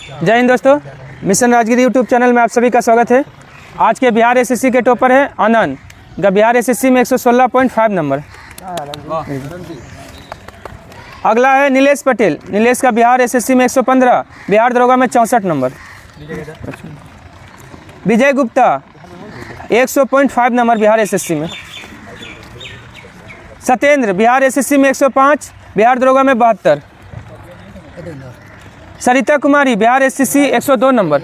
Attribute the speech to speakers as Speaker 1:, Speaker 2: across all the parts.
Speaker 1: जय हिंद दोस्तों, mission Rajgir YouTube channel में आप सभी का स्वागत है। आज के बिहार एसएससी के टॉपर है आनंद, का बिहार एसएससी में 116.5 नंबर। अगला है नीलेश पटेल, नीलेश का बिहार एसएससी में 115, बिहार दरोगा में 64 नंबर। विजय गुप्ता 100.5 नंबर बिहार एसएससी में। सत्येंद्र बिहार एसएससी में 105, बिहार दरोगा में 72। Sarita Kumari Bihar SSC 102 number.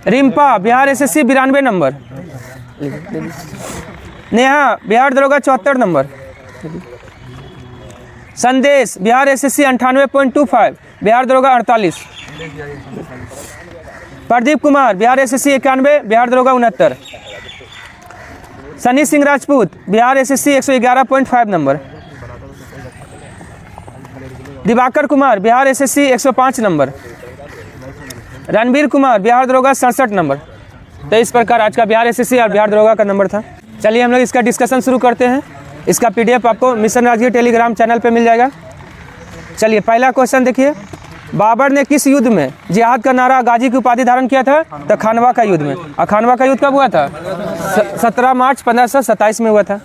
Speaker 1: Rimpa Bihar SSC 92 number. Neha Bihar दरोगा 74 नंबर। संदेश बिहार एसएससी 98.25, बिहार दरोगा 48। प्रदीप कुमार बिहार एसएससी 91, बिहार दरोगा 69। Sunny Singh Rajput Bihar SSC 111.5 number. Diwakar Kumar Bihar SSC 105 number. Ranbir Kumar Bihar दरोगा 67 नंबर। तो इस प्रकार आज का बिहार एसएससी और बिहार दरोगा का नंबर था। चलिए हम लोग इसका डिस्कशन शुरू करते हैं। इसका पीडीएफ आपको मिशन राजगीर टेलीग्राम चैनल पे मिल जाएगा। चलिए पहला क्वेश्चन देखिए, बाबर ने किस युद्ध में जिहाद का नारा गाजी की उपाधि धारण किया था? तो खानवा का युद्ध में। और खानवा का युद्ध कब हुआ था? 17 मार्च 1527 में हुआ था।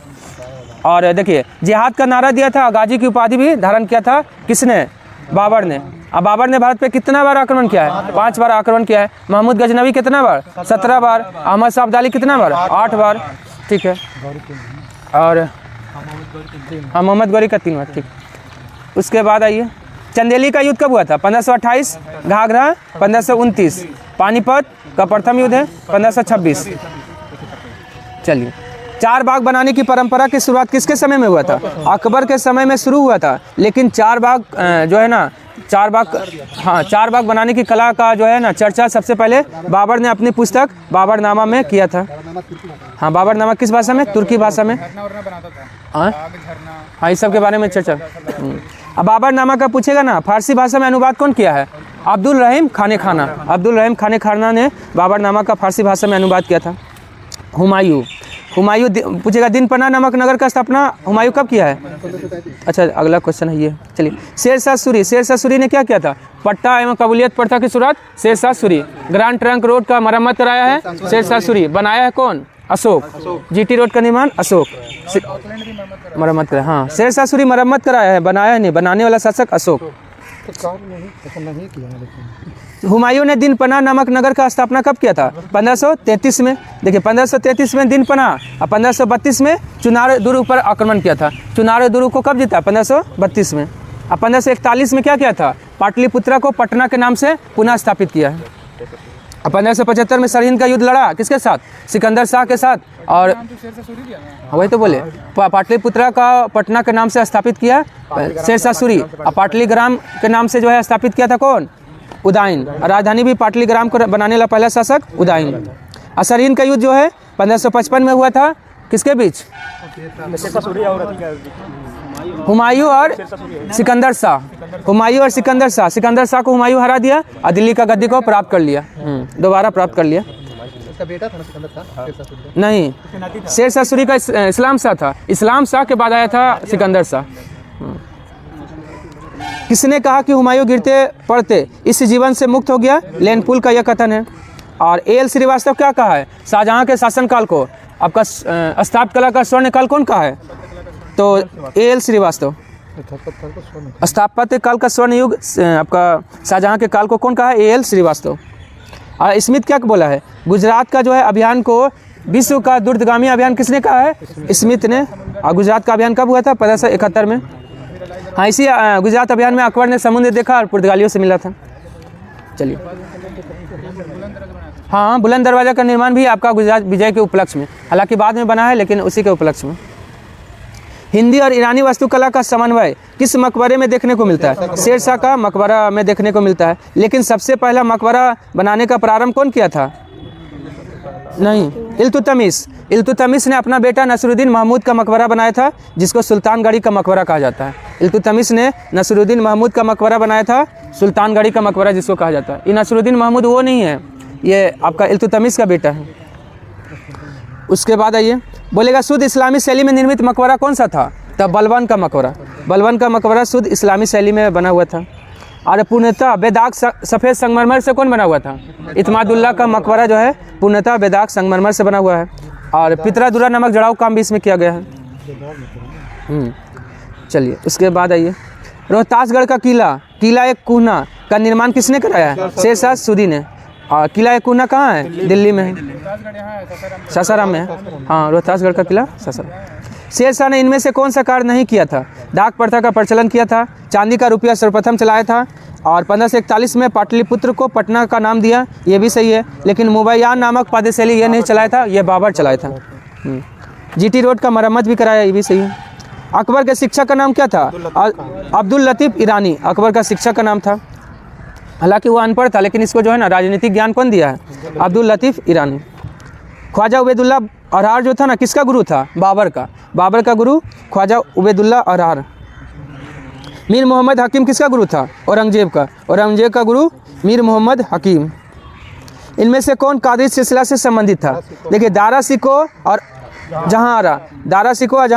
Speaker 1: और देखिए जिहाद का नारा दिया था, गाजी की उपाधि भी धारण किया था। किसने? बाबर ने। अब बाबर ने भारत पे कितना बार आक्रमण किया है? 5 बार आक्रमण किया है। महमूद गजनवी कितना बार? 17 बार। अहमद शाह अब्दाली कितना बार? 8 बार। ठीक है। और मोहम्मद गौरी का 3 बार। ठीक। उसके बाद आइए, चंदेली का युद्ध कब हुआ था? 1528। घाघरा 1529। पानीपत का प्रथम युद्ध है 1526। चलिए, 4 बाग बनाने की परंपरा की शुरुआत किसके समय में हुआ था? अकबर के समय में शुरू हुआ था, लेकिन 4 बाग जो है ना, 4 बाग बनाने की कला का जो है ना चर्चा सबसे पहले बाबर ने अपनी पुस्तक बाबरनामा में किया था। हाँ, बाबरनामा किस भाषा में? तुर्की भाषा में। हाँ, इस सब के बारे में चर्चा। अब बाबरनामा का पूछेगा ना, फारसी भाषा में अनुवाद कौन किया है? अब्दुल रहीम खाने खाना। अब्दुल रहीम खाने खाना ने बाबरनामा का फारसी भाषा में अनुवाद किया था। हुमायूं पूछेगा, दिन पन्ना नामक नगर का स्थापना हुमायूं कब किया है? अच्छा, अगला क्वेश्चन है ये। चलिए, शेरशाह सूरी ने क्या किया था? पट्टा एवं कबूलियत प्रथा की शुरुआत Shershah Suri. Grand trunk road का मरम्मत कराया है शेरशाह सूरी। बनाया है कौन? अशोक। जीटी रोड का निर्माण अशोक। मरम्मत कराया। हाँ, शेरशाह सूरी मरम्मत कराया है, बनाया नहीं। बनाने वाला शासक अशोक। हुमायूं ने दिन पनाह नामक नगर का स्थापना कब किया था? 1533 में। देखिए 1533 में दिन पनाह और 1532 में चुनार दुर्ग पर आक्रमण किया था। चुनार दुर्ग को कब जीता? 1532 में। और 1541 में क्या किया था? पाटलिपुत्रा को पटना के नाम से पुनः स्थापित किया है। और 1575 में सरहिंद का युद्ध लड़ा किसके साथ? सिकंदर शाह के साथ। और वही तो बोले, पाटलिपुत्रा का पटना के नाम से स्थापित किया शेरशाह सूरी। और पाटलीग्राम के नाम से जो है स्थापित किया था कौन? उदयन। राजधानी भी पाटलीग्राम को बनाने वाला पहला शासक उदयन। और सरहिंद का युद्ध जो है 1555 में हुआ था किसके बीच? हुमायूं और सिकंदर शाह। हुमायूं और सिकंदर शाह। सिकंदर शाह को हुमायूं हरा दिया और दिल्ली का गद्दी को प्राप्त कर लिया, दोबारा प्राप्त कर लिया। बेटा था सिकंदर शाह? नहीं, शेरशाह सूरी का इस्लाम शाह था। इस्लाम शाह के बाद आया था सिकंदर शाह। किसने कहा कि हुमायूं गिरते पड़ते इस जीवन से मुक्त हो गया? लेनपुल का यह कथन है। और एल श्रीवास्तव क्या कहा है? शाहजहां के शासनकाल को आपका स्थापत्य कला का स्वर्ण काल कौन कहा है? तो एल श्रीवास्तव। स्थापत्य काल का स्वर्ण युग आपका शाहजहां के काल को कौन कहा है? एल श्रीवास्तव। और स्मिथ क्या बोला है? गुजरात का जो है अभियान को विश्व का दूरगामी अभियान किसने कहा है? स्मिथ ने। और गुजरात का अभियान कब हुआ था? 1571 में। हाँ, इसी गुजरात अभियान में अकबर ने समुद्र देखा और पुर्तगालियों से मिला था। चलिए, हाँ, बुलंद दरवाजा का निर्माण भी आपका गुजरात विजय के उपलक्ष्य में, हालांकि बाद में बना है, लेकिन उसी के उपलक्ष्य में। हिंदी और ईरानी वास्तुकला का समन्वय किस मकबरे में देखने को मिलता है? शेरशाह का मकबरा में देखने को मिलता है। लेकिन सबसे पहला मकबरा बनाने का प्रारंभ कौन किया था? नहीं, इल्तुतमिश ने अपना बेटा नसरुद्दीन महमूद का मकबरा बनाया था, जिसको सुल्तानगढ़ी का मकबरा कहा जाता है। इल्तुतमिश ने नसरुद्दीन महमूद का मकबरा बनाया था, सुल्तानगढ़ी का मकबरा जिसको कहा जाता है। ये नसरुद्दीन महमूद वो नहीं है, ये आपका इल्तुतमिश का बेटा है। उसके बाद आइए, बोलेगा शुद्ध इस्लामी शैली में निर्मित मकबरा कौन सा था? तब बलवान का मकबरा शुद्ध इस्लामी शैली में बना हुआ था। और पूर्णतः बेदाग सफ़ेद संगमरमर से कौन बना हुआ था? इत्मादुल्लाह का मकबरा जो है पूर्णतः बेदाग संगमरमर से बना हुआ है। और पितरादुर्रा नामक जड़ाऊ काम भी इसमें किया गया है। चलिए उसके बाद आइए, रोहतासगढ़ का किला एक कूहना का निर्माण किसने कराया है? शेरशाह सूरी ने। और किला एक कूहना कहाँ है? दिल्ली में है, सासाराम में है। हाँ, रोहतासगढ़ का किला सासाराम। शेरशाह ने इनमें से कौन सा कार्य नहीं किया था? डाक प्रथा का प्रचलन किया था, चांदी का रुपया सर्वप्रथम चलाया था, और 1541 में पाटलिपुत्र को पटना का नाम दिया, ये भी सही है। लेकिन मुबैयान नामक पादशैली ये नहीं चलाया था, ये बाबर चलाया था। जीटी रोड का मरम्मत भी कराया, ये भी सही है। अकबर के शिक्षक का नाम क्या था? अब्दुल लतीफ़ ईरानी अकबर का शिक्षक का नाम था। हालांकि वो अनपढ़ था, लेकिन इसको जो है ना राजनीतिक ज्ञान कौन दिया है? अब्दुल लतीफ़ ईरानी। ख्वाजा उबैदुल्ला अरहार जो था ना, किसका गुरु था? बाबर का गुरु ख्वाजा उबैदुल्ला अरहार। मीर मोहम्मद हकीम किसका गुरु था? औरंगजेब का गुरु मीर मोहम्मद हकीम। इनमें से कौन कादरी सिलसिला से संबंधित था? देखिए, दारा सिकोह और जहाँ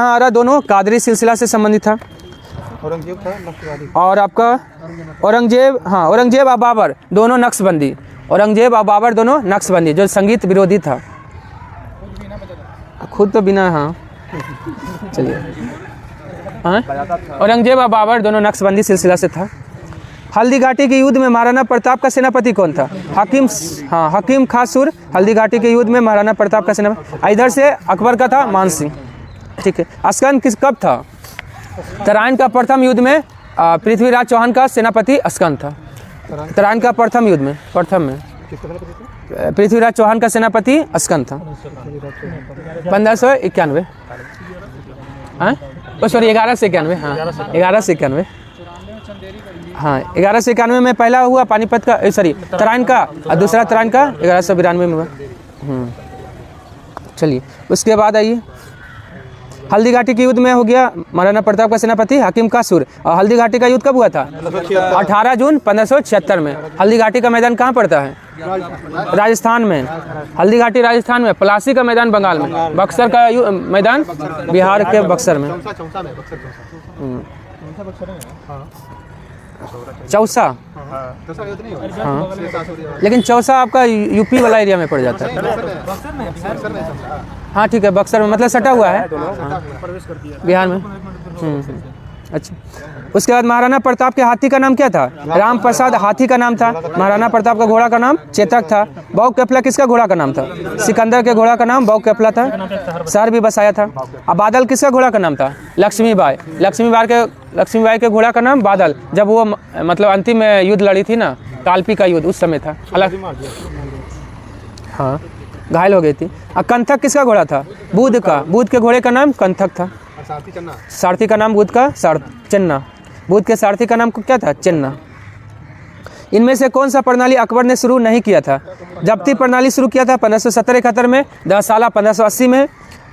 Speaker 1: आरा दोनों कादरी सिलसिला से संबंधित था।
Speaker 2: औरंगजेब था नक्शबंदी।
Speaker 1: और आपका औरंगजेब और बाबर दोनों नक्शबंदी। जो संगीत विरोधी था, खुद तो बिना। हाँ चलिए, औरंगजेब और बाबर दोनों नक्शबंदी सिलसिला से था। हल्दी घाटी के युद्ध में महाराणा प्रताप का सेनापति कौन था? हकीम खां सुर। हल्दी घाटी के युद्ध में महाराणा प्रताप का सेनापति। इधर से अकबर का था मान सिंह। ठीक है। अस्कंद कब था? तराइन का प्रथम युद्ध में पृथ्वीराज चौहान का सेनापति अस्कंद था। तराइन का प्रथम युद्ध में पृथ्वीराज चौहान का सेनापति अस्कंद था। 1591 सॉरी 1191। हाँ 1191। हाँ 1191 में पहला हुआ पानीपत का, सॉरी तराइन का, और दूसरा तराइन का 1192 में हुआ। चलिए उसके बाद आइए, हल्दी घाटी के युद्ध में हो गया महाराणा प्रताप का सेनापति हकीम खां सुर। और हल्दी घाटी का युद्ध कब हुआ था? 18 जून 1576 में। हल्दी घाटी का मैदान कहाँ पड़ता है? राजस्थान में। हल्दी घाटी राजस्थान में, प्लासी का मैदान बंगाल में, बक्सर का मैदान बिहार के बक्सर में। चौसा। हाँ लेकिन चौसा आपका यूपी वाला एरिया में पड़ जाता है। हाँ ठीक है, बक्सर में, मतलब सटा हुआ है बिहार में। अच्छा, उसके बाद महाराणा प्रताप के हाथी का नाम क्या था? राम प्रसाद हाथी का नाम था। महाराणा प्रताप का घोड़ा का नाम चेतक था। बाऊ केपला किसका घोड़ा का नाम था? सिकंदर के घोड़ा का नाम बाऊ केपला था। शहर भी बसाया था। अब बादल किसका घोड़ा का नाम था? लक्ष्मीबाई के घोड़ा का नाम बादल। जब वो मतलब अंतिम युद्ध लड़ी थी ना, कालपी का युद्ध, उस समय था। हाँ घायल हो गई थी। अब कंथक किसका घोड़ा था? बुध के घोड़े का नाम कंथक था। सारथी का नाम बुध का चन्ना। बुध के सारथी का नाम क्या था? चन्ना। इनमें से कौन सा प्रणाली अकबर ने शुरू नहीं किया था? जब्ती प्रणाली शुरू किया था 1570-71 में। 10 साला 1580 में।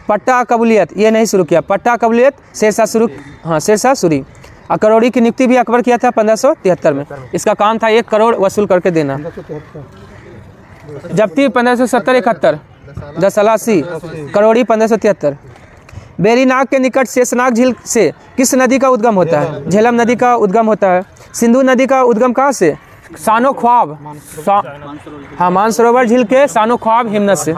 Speaker 1: पट्टा कबूलियत ये नहीं शुरू किया। पट्टा कबूलियत शेरशाह सूरी। और करोड़ी की नियुक्ति भी अकबर किया था 1573 में। इसका काम था 1 करोड़ वसूल करके देना। जब्ती 1570-71, 10 साला 80, करोड़ी 1573। बेरीनाग के निकट शेषनाग झील से किस नदी का उद्गम होता है? झेलम नदी का उद्गम होता है। सिंधु नदी का उद्गम कहाँ से? सानो ख्वाब। मानसरोवर झील के सानो ख्वाब हिमनद से।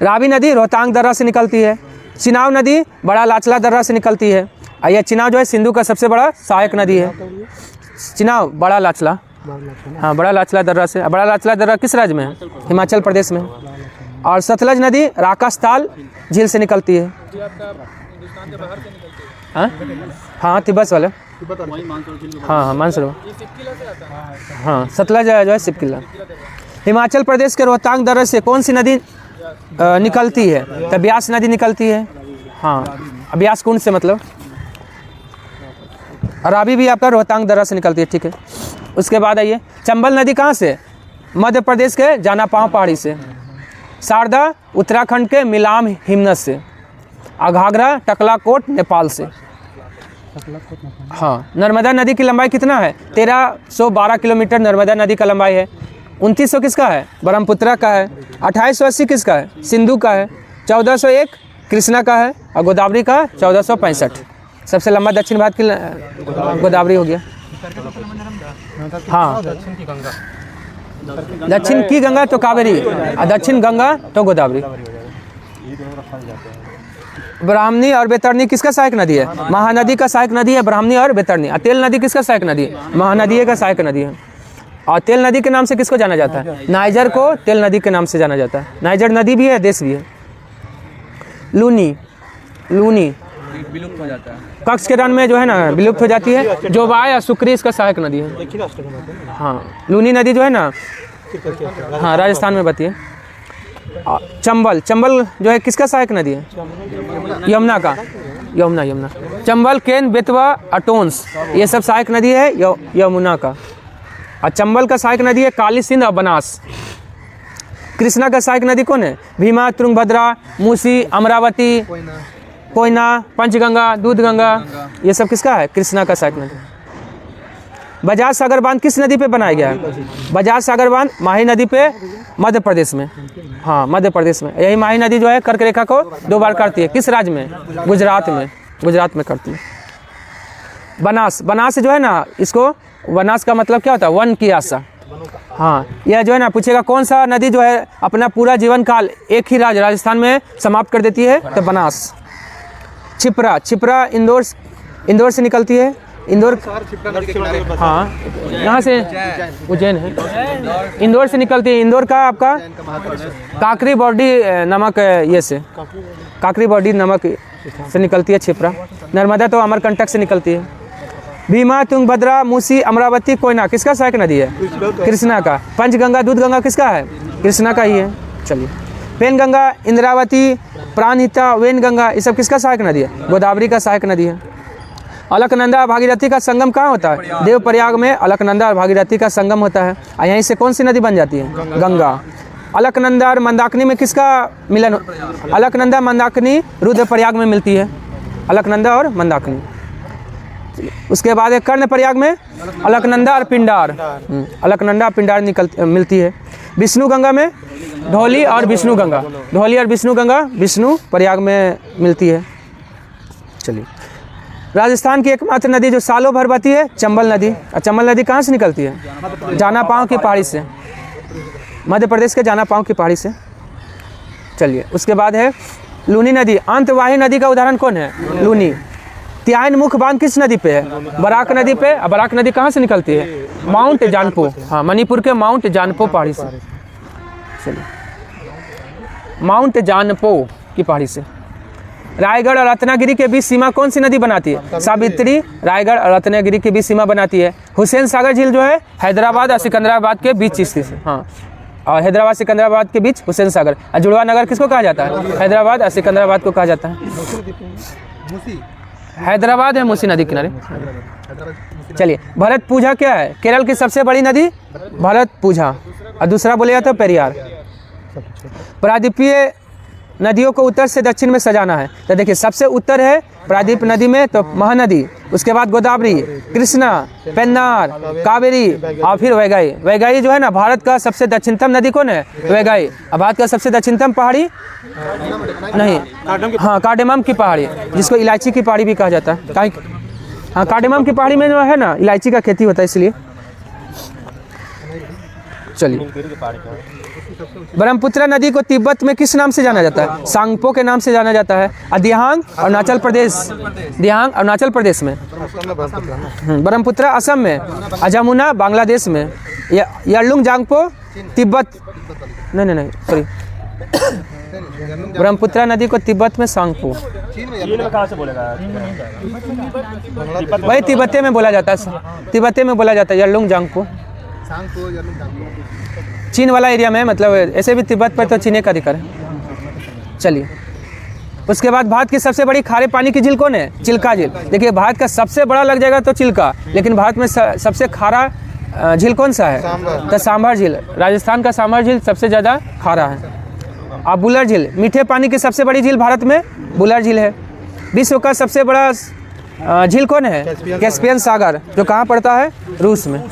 Speaker 1: रावी नदी रोहतांग दर्रा से निकलती है। चिनाब नदी बड़ा लाचला दर्रा से निकलती है। यह चिनाब जो है सिंधु का सबसे बड़ा सहायक नदी है। चिनाब बड़ा लाचला, हाँ बड़ा लाचला दर्रा से। बड़ा लाचला दर्रा किस राज्य में है? हिमाचल प्रदेश में। और सतलज नदी राकास्थाल झील से निकलती है। हाँ तिब्बत वाले। हाँ मानसरोवर। हाँ सतलज जो है सिपकिला। हिमाचल प्रदेश के रोहतांग दर्रे से कौन सी नदी निकलती है? तो ब्यास नदी निकलती है। हाँ ब्यास कुंड से, मतलब रावी भी आपका रोहतांग दर्रा से निकलती है। ठीक है। उसके बाद आइए, चंबल नदी कहाँ से? मध्य प्रदेश के जानापाव पहाड़ी से। शारदा उत्तराखंड के मिलाम हिमनद से। घाघरा टकलाकोट नेपाल से। हाँ नर्मदा नदी की लंबाई कितना है? 1312 किलोमीटर नर्मदा नदी का लंबाई है। 2900 किसका है? ब्रह्मपुत्रा का है। 2880 किसका है? सिंधु का है। 1401 कृष्णा का है। और गोदावरी का 1465। सबसे लंबा दक्षिण भारत की गोदावरी हो गया। हाँ, दक्षिण की गंगा तो कावेरी और दक्षिण गंगा तो गोदावरी। ब्राह्मणी और बैतरणी किसका सहायक नदी है? महानदी का सहायक नदी है ब्राह्मणी और बैतरणी। और तेल नदी किसका सहायक नदी है? महानदी का सहायक नदी है। और तेल नदी के नाम से किसको जाना जाता है? नाइजर को तेल नदी के नाम से जाना जाता है। नाइजर नदी भी है, देश भी है। लूनी, लूनी
Speaker 2: विलुप्त हो जाता है।
Speaker 1: कक्ष के रण में जो है ना विलुप्त हो जाती है। जोवाय और सुक्री इसका सहायक नदी है। हाँ, लूनी नदी जो है ना, हाँ, राजस्थान में बहती है। चंबल, चंबल जो है किसका सहायक नदी है? यमुना का। यमुना, यमुना। चंबल, केन, बेतवा और टोंस ये सब सहायक नदी है यमुना का। और चंबल का सहायक नदी है काली, सिंध और बनास। कृष्णा का सहायक नदी कौन है? भीमा, तुंगभद्रा, मूसी, अमरावती, कोयना, पंचगंगा, दूधगंगा, ये सब किसका है? कृष्णा का सहायक नदी। बजाज सागर बांध किस नदी पे बनाया गया है? बजाज सागर बांध माही नदी पे, मध्य प्रदेश में। हाँ, मध्य प्रदेश में। यही माही नदी जो है कर्क रेखा को 2 बार करती है। किस राज्य में? गुजरात में। गुजरात में करती है। बनास, बनास जो है ना, इसको बनास का मतलब क्या होता है? वन की आशा। हाँ, यह जो है ना पूछेगा कौन सा नदी जो है अपना पूरा जीवन काल एक ही राज्य राजस्थान में समाप्त कर देती है, तो बनास। छिपरा, छिपरा इंदौर से निकलती है। इंदौर, हाँ, यहाँ से उज्जैन है। इंदौर से निकलती है। इंदौर का आपका काकरी बॉडी नमक ये से, काकरी बॉडी नमक से निकलती है छिपरा। नर्मदा तो अमरकंटक से निकलती है। भीमा, तुंगभद्रा, मूसी, अमरावती, कोयना किसका सहायक नदी है? कृष्णा का। पंचगंगा, दूधगंगा किसका है? कृष्णा का ही है। चलिए, पेनगंगा, इंद्रावती, प्राणहिता, वेनगंगा ये सब किसका सहायक नदी है? गोदावरी का सहायक नदी है। अलकनंदा भागीरथी का संगम कहाँ होता है? देवप्रयाग में अलकनंदा और भागीरथी का संगम होता है। और यहीं से कौन सी नदी बन जाती है? गंगा। अलकनंदा और मंदाकिनी में किसका मिलन? अलकनंदा मंदाकिनी रुद्रप्रयाग में मिलती है। अलकनंदा और मंदाकिनी। उसके बाद है कर्णप्रयाग में अलकनंदा और पिंडार। अलकनंदा और पिंडार मिलती है। विष्णु गंगा में धौली और विष्णु गंगा। धौली और विष्णु गंगा विष्णु प्रयाग में मिलती है। चलिए, राजस्थान की एकमात्र नदी जो सालों भर बहती है, चंबल नदी। और चंबल नदी कहाँ से निकलती है? जानापाव की पहाड़ी से, मध्य प्रदेश के जानापाव की पहाड़ी से। चलिए, उसके बाद है लूनी नदी। अंतवाही नदी का उदाहरण कौन है? लूनी। त्याइन मुख्य बांध किस नदी पे है? बराक नदी पे। और बराक नदी कहाँ से निकलती है? माउंट जानपो। हाँ, मणिपुर के माउंट जानपो पहाड़ी से। चलिए, माउंट जानपो की पहाड़ी से। रायगढ़ और रत्नागिरी के बीच सीमा कौन सी नदी बनाती है? सावित्री। रायगढ़ और रत्नागिरी के बीच सीमा बनाती है। हुसैन सागर झील जो है हैदराबाद और सिकंदराबाद के बीच स्थित है। हाँ, और हैदराबाद सिकंदराबाद के बीच हुसैन सागर। और जुड़वा नगर किसको कहा जाता है? हैदराबाद और सिकंदराबाद को कहा जाता है। हैदराबाद है मूसी नदी किनारे। चलिए, भरत पूजा क्या है? केरल की सबसे बड़ी नदी भरत पूजा। और दूसरा बोले जाता है पेरियार। प्रायद्वीपीय नदियों को उत्तर से दक्षिण में सजाना है। तो देखिए, सबसे उत्तर है प्रायद्वीप नदी में तो महानदी, उसके बाद गोदावरी, कृष्णा, पेन्नार, कावेरी और फिर वैगाई। वैगाई जो है ना भारत का सबसे दक्षिणतम नदी कौन है? वैगाई। और भारत का सबसे दक्षिणतम पहाड़ी नहीं, हाँ, कार्डेमम की पहाड़ी, जिसको इलायची की पहाड़ी भी कहा जाता है। हाँ, कार्डेमम की पहाड़ी में जो है ना इलायची का खेती होता है, इसलिए। चलिए, ब्रह्मपुत्र नदी को तिब्बत में किस नाम से जाना जाता है? सांगपो के नाम से जाना जाता है। और दिहांग अरुणाचल प्रदेश, दिहांग अरुणाचल प्रदेश में। ब्रह्मपुत्र असम में। और जमुना बांग्लादेश में। यरलुंग जांगपो तिब्बत, नहीं सॉरी, ब्रह्मपुत्र नदी को तिब्बत में सांगपो। वही तिब्बते में बोला जाता है, तिब्बते में बोला जाता है यरलुंग जांगपो। चीन वाला एरिया में, मतलब ऐसे भी तिब्बत पर तो चीन का अधिकार है। चलिए, उसके बाद भारत की सबसे बड़ी खारे पानी की झील कौन है? चिल्का झील। देखिए, भारत का सबसे बड़ा लग जाएगा तो चिल्का, लेकिन भारत में सबसे खारा झील कौन सा है? तो सांभर झील। राजस्थान का सांभर झील सबसे ज़्यादा खारा है। और बुलर झील, मीठे पानी की सबसे बड़ी झील भारत में बुलर झील है। विश्व का सबसे बड़ा झील कौन है? कैस्पियन सागर, जो कहाँ पड़ता है? रूस में।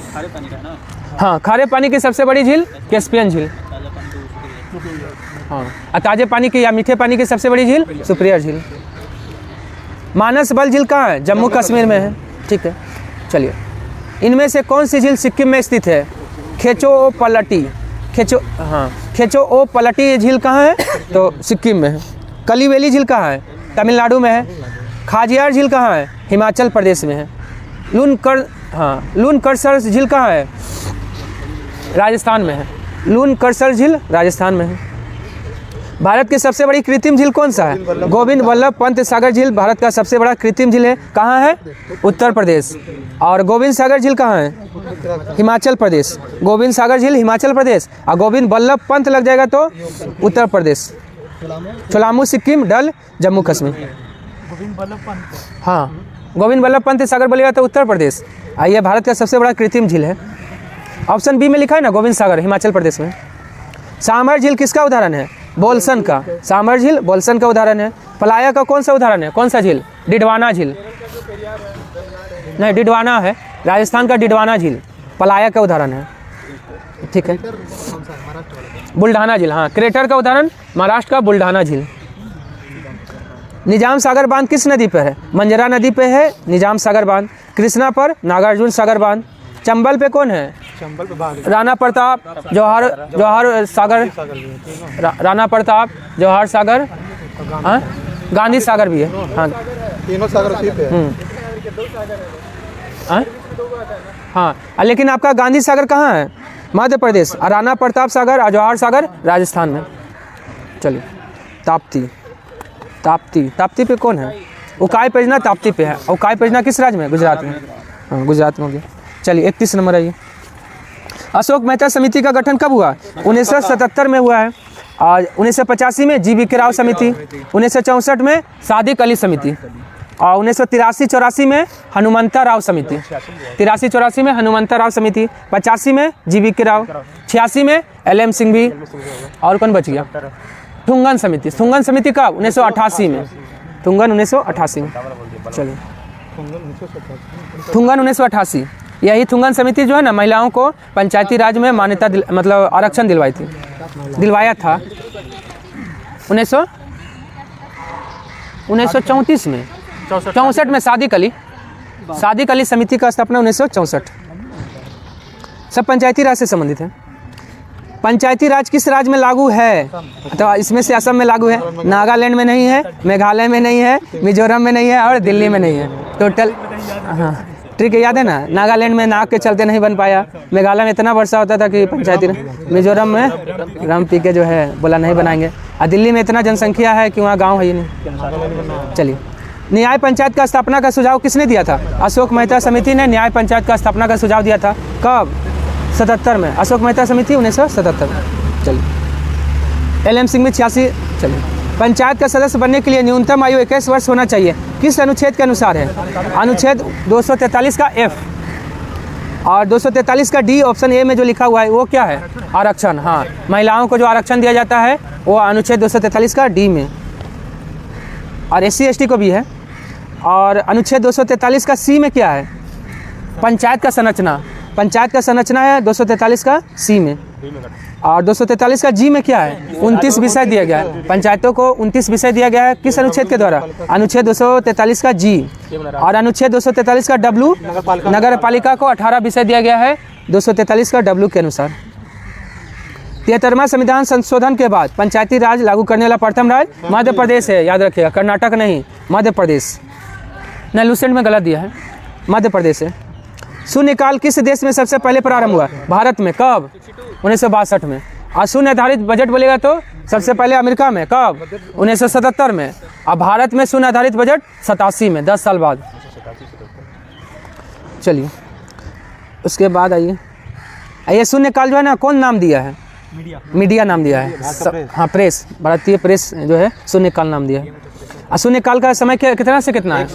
Speaker 1: हाँ, खारे पानी की सबसे बड़ी झील कैस्पियन झील। हाँ, और ताजे पानी की या मीठे पानी की सबसे बड़ी झील सुप्रियर झील। मानस बल झील कहाँ है? जम्मू कश्मीर में है। ठीक है, चलिए, इनमें से कौन सी झील सिक्किम में स्थित है? खेचोपलटी, खेचोपलटी झील कहाँ है? तो सिक्किम में है। कलिवेली झील कहाँ है? तमिलनाडु में है। खाजियार झील कहाँ है? हिमाचल प्रदेश में है। लूनकरसर झील कहाँ है? राजस्थान में है। लूनकरसर झील राजस्थान में है। भारत की सबसे बड़ी कृत्रिम झील कौन सा है? गोविंद वल्लभ पंत सागर झील भारत का सबसे बड़ा कृत्रिम झील है। कहाँ है? उत्तर प्रदेश। और गोविंद सागर झील कहाँ है? हिमाचल प्रदेश। गोविंद सागर झील हिमाचल प्रदेश और गोविंद वल्लभ पंत लग जाएगा तो उत्तर प्रदेश। छोलामू सिक्किम, डल जम्मू कश्मीर। हाँ, गोविंद वल्लभ पंत सागर बोलेगा तो उत्तर प्रदेश। ये भारत का सबसे बड़ा कृत्रिम झील है। ऑप्शन बी में लिखा है ना, गोविंद सागर हिमाचल प्रदेश में। सामर झील किसका उदाहरण है? बोल्सन का। सामर झील बोल्सन का उदाहरण है। पलाया का कौन सा उदाहरण है? कौन सा झील? डिडवाना झील। नहीं, डिडवाना है, राजस्थान का डिडवाना झील पलाया का उदाहरण है। ठीक है, बुल्ढाना झील, हाँ, क्रेटर का उदाहरण महाराष्ट्र का बुल्ढाना झील। निजाम सागर बांध किस नदी पर है? मंजरा नदी पे है निजाम सागर बांध। कृष्णा पर नागार्जुन सागर बांध। चंबल पे कौन है?
Speaker 2: चंबल पे बाघ है।
Speaker 1: राणा प्रताप, जौहर सागर, राणा प्रताप, जौहर सागर, हाँ, गांधी सागर भी है। हाँ,
Speaker 2: तीनों सागर उसी पे है।
Speaker 1: हाँ, लेकिन आपका गांधी सागर कहाँ है? मध्य प्रदेश। और राणा प्रताप सागर और जौहर सागर राजस्थान में। चलिए, ताप्ती, ताप्ती, ताप्ती पे कौन है? उकाई परियोजना ताप्ती पे है। उकाई परियोजना किस राज्य में? गुजरात में। हाँ, गुजरात में हो गया। चलिए, 31 नंबर आइए। अशोक मेहता समिति का गठन कब हुआ? 1977 में हुआ है। और 1985 में GV के राव समिति। 1964 में सादिक अली समिति। और 1983-84 में हनुमंता राव समिति। 83-84 में हनुमंता राव समिति। 85 में GV के राव। 86 में LM सिंघवी। और कौन बच गया? थुंगन समिति। थुंगन समिति कब? 1988 में। थुंगन 1988 में। चलिए, थुंगन 1988। यही थुंगन समिति जो है ना, महिलाओं को पंचायती राज में मान्यता मतलब आरक्षण दिलवाया था 1934 में। 64 में सादिक अली समिति का स्थापना 1964। सब पंचायती राज से संबंधित है। पंचायती राज किस राज्य में लागू है? तो इसमें से असम में लागू है, नागालैंड में नहीं है, मेघालय में नहीं है, मिजोरम में नहीं है और दिल्ली में नहीं है। टोटल, हाँ, ठीक है, याद है ना, नागालैंड में नाक के चलते नहीं बन पाया। मेघालय में इतना वर्षा होता था कि पंचायती, मिजोरम में राम पी के जो है बोला नहीं बनाएंगे। और दिल्ली में इतना जनसंख्या है कि वहाँ गाँव है ही नहीं। चलिए, न्याय पंचायत का स्थापना का सुझाव किसने दिया था? अशोक मेहता समिति ने न्याय पंचायत का स्थापना का सुझाव दिया था। कब? 77 में। अशोक मेहता समिति 1977 में। चलिए, LM सिंह में 86। चलिए, पंचायत का सदस्य बनने के लिए न्यूनतम आयु 21 वर्ष होना चाहिए। किस अनुच्छेद के अनुसार है? अनुच्छेद 243 का F और 243 का D। ऑप्शन ए में जो लिखा हुआ है वो क्या है? आरक्षण। हाँ, महिलाओं को जो आरक्षण दिया जाता है वो अनुच्छेद 243 का D में। और SC ST को भी है। और अनुच्छेद 243 का C में क्या है? पंचायत का संरचना। पंचायत का संरचना है 243 का C में। और 243 का G में क्या है? 29 विषय दिया गया है। पंचायतों को 29 विषय दिया गया है। किस अनुच्छेद के द्वारा? अनुच्छेद 243 का G। और अनुच्छेद 243 का W, नगर पालिका को 18 विषय दिया गया है 243 का W के अनुसार। 73वां संविधान संशोधन के बाद पंचायती राज लागू करने वाला प्रथम राज्य मध्य प्रदेश है। याद रखिएगा, कर्नाटक नहीं, मध्य प्रदेश। न लूसेंट में गलत दिया है, मध्य प्रदेश है। शून्यकाल किस देश में सबसे पहले प्रारंभ हुआ? भारत में। कब? 1962 में। और शून्य आधारित बजट बोलेगा तो सबसे पहले अमेरिका में। कब? 1977 में। और भारत में शून्य आधारित बजट 87 में, 10 साल बाद। चलिए, उसके बाद आइए, ये शून्यकाल जो है ना, कौन नाम दिया है? मीडिया नाम दिया है। हाँ, प्रेस, भारतीय प्रेस जो है शून्यकाल नाम दिया है। और शून्यकाल का समय कितना से कितना है?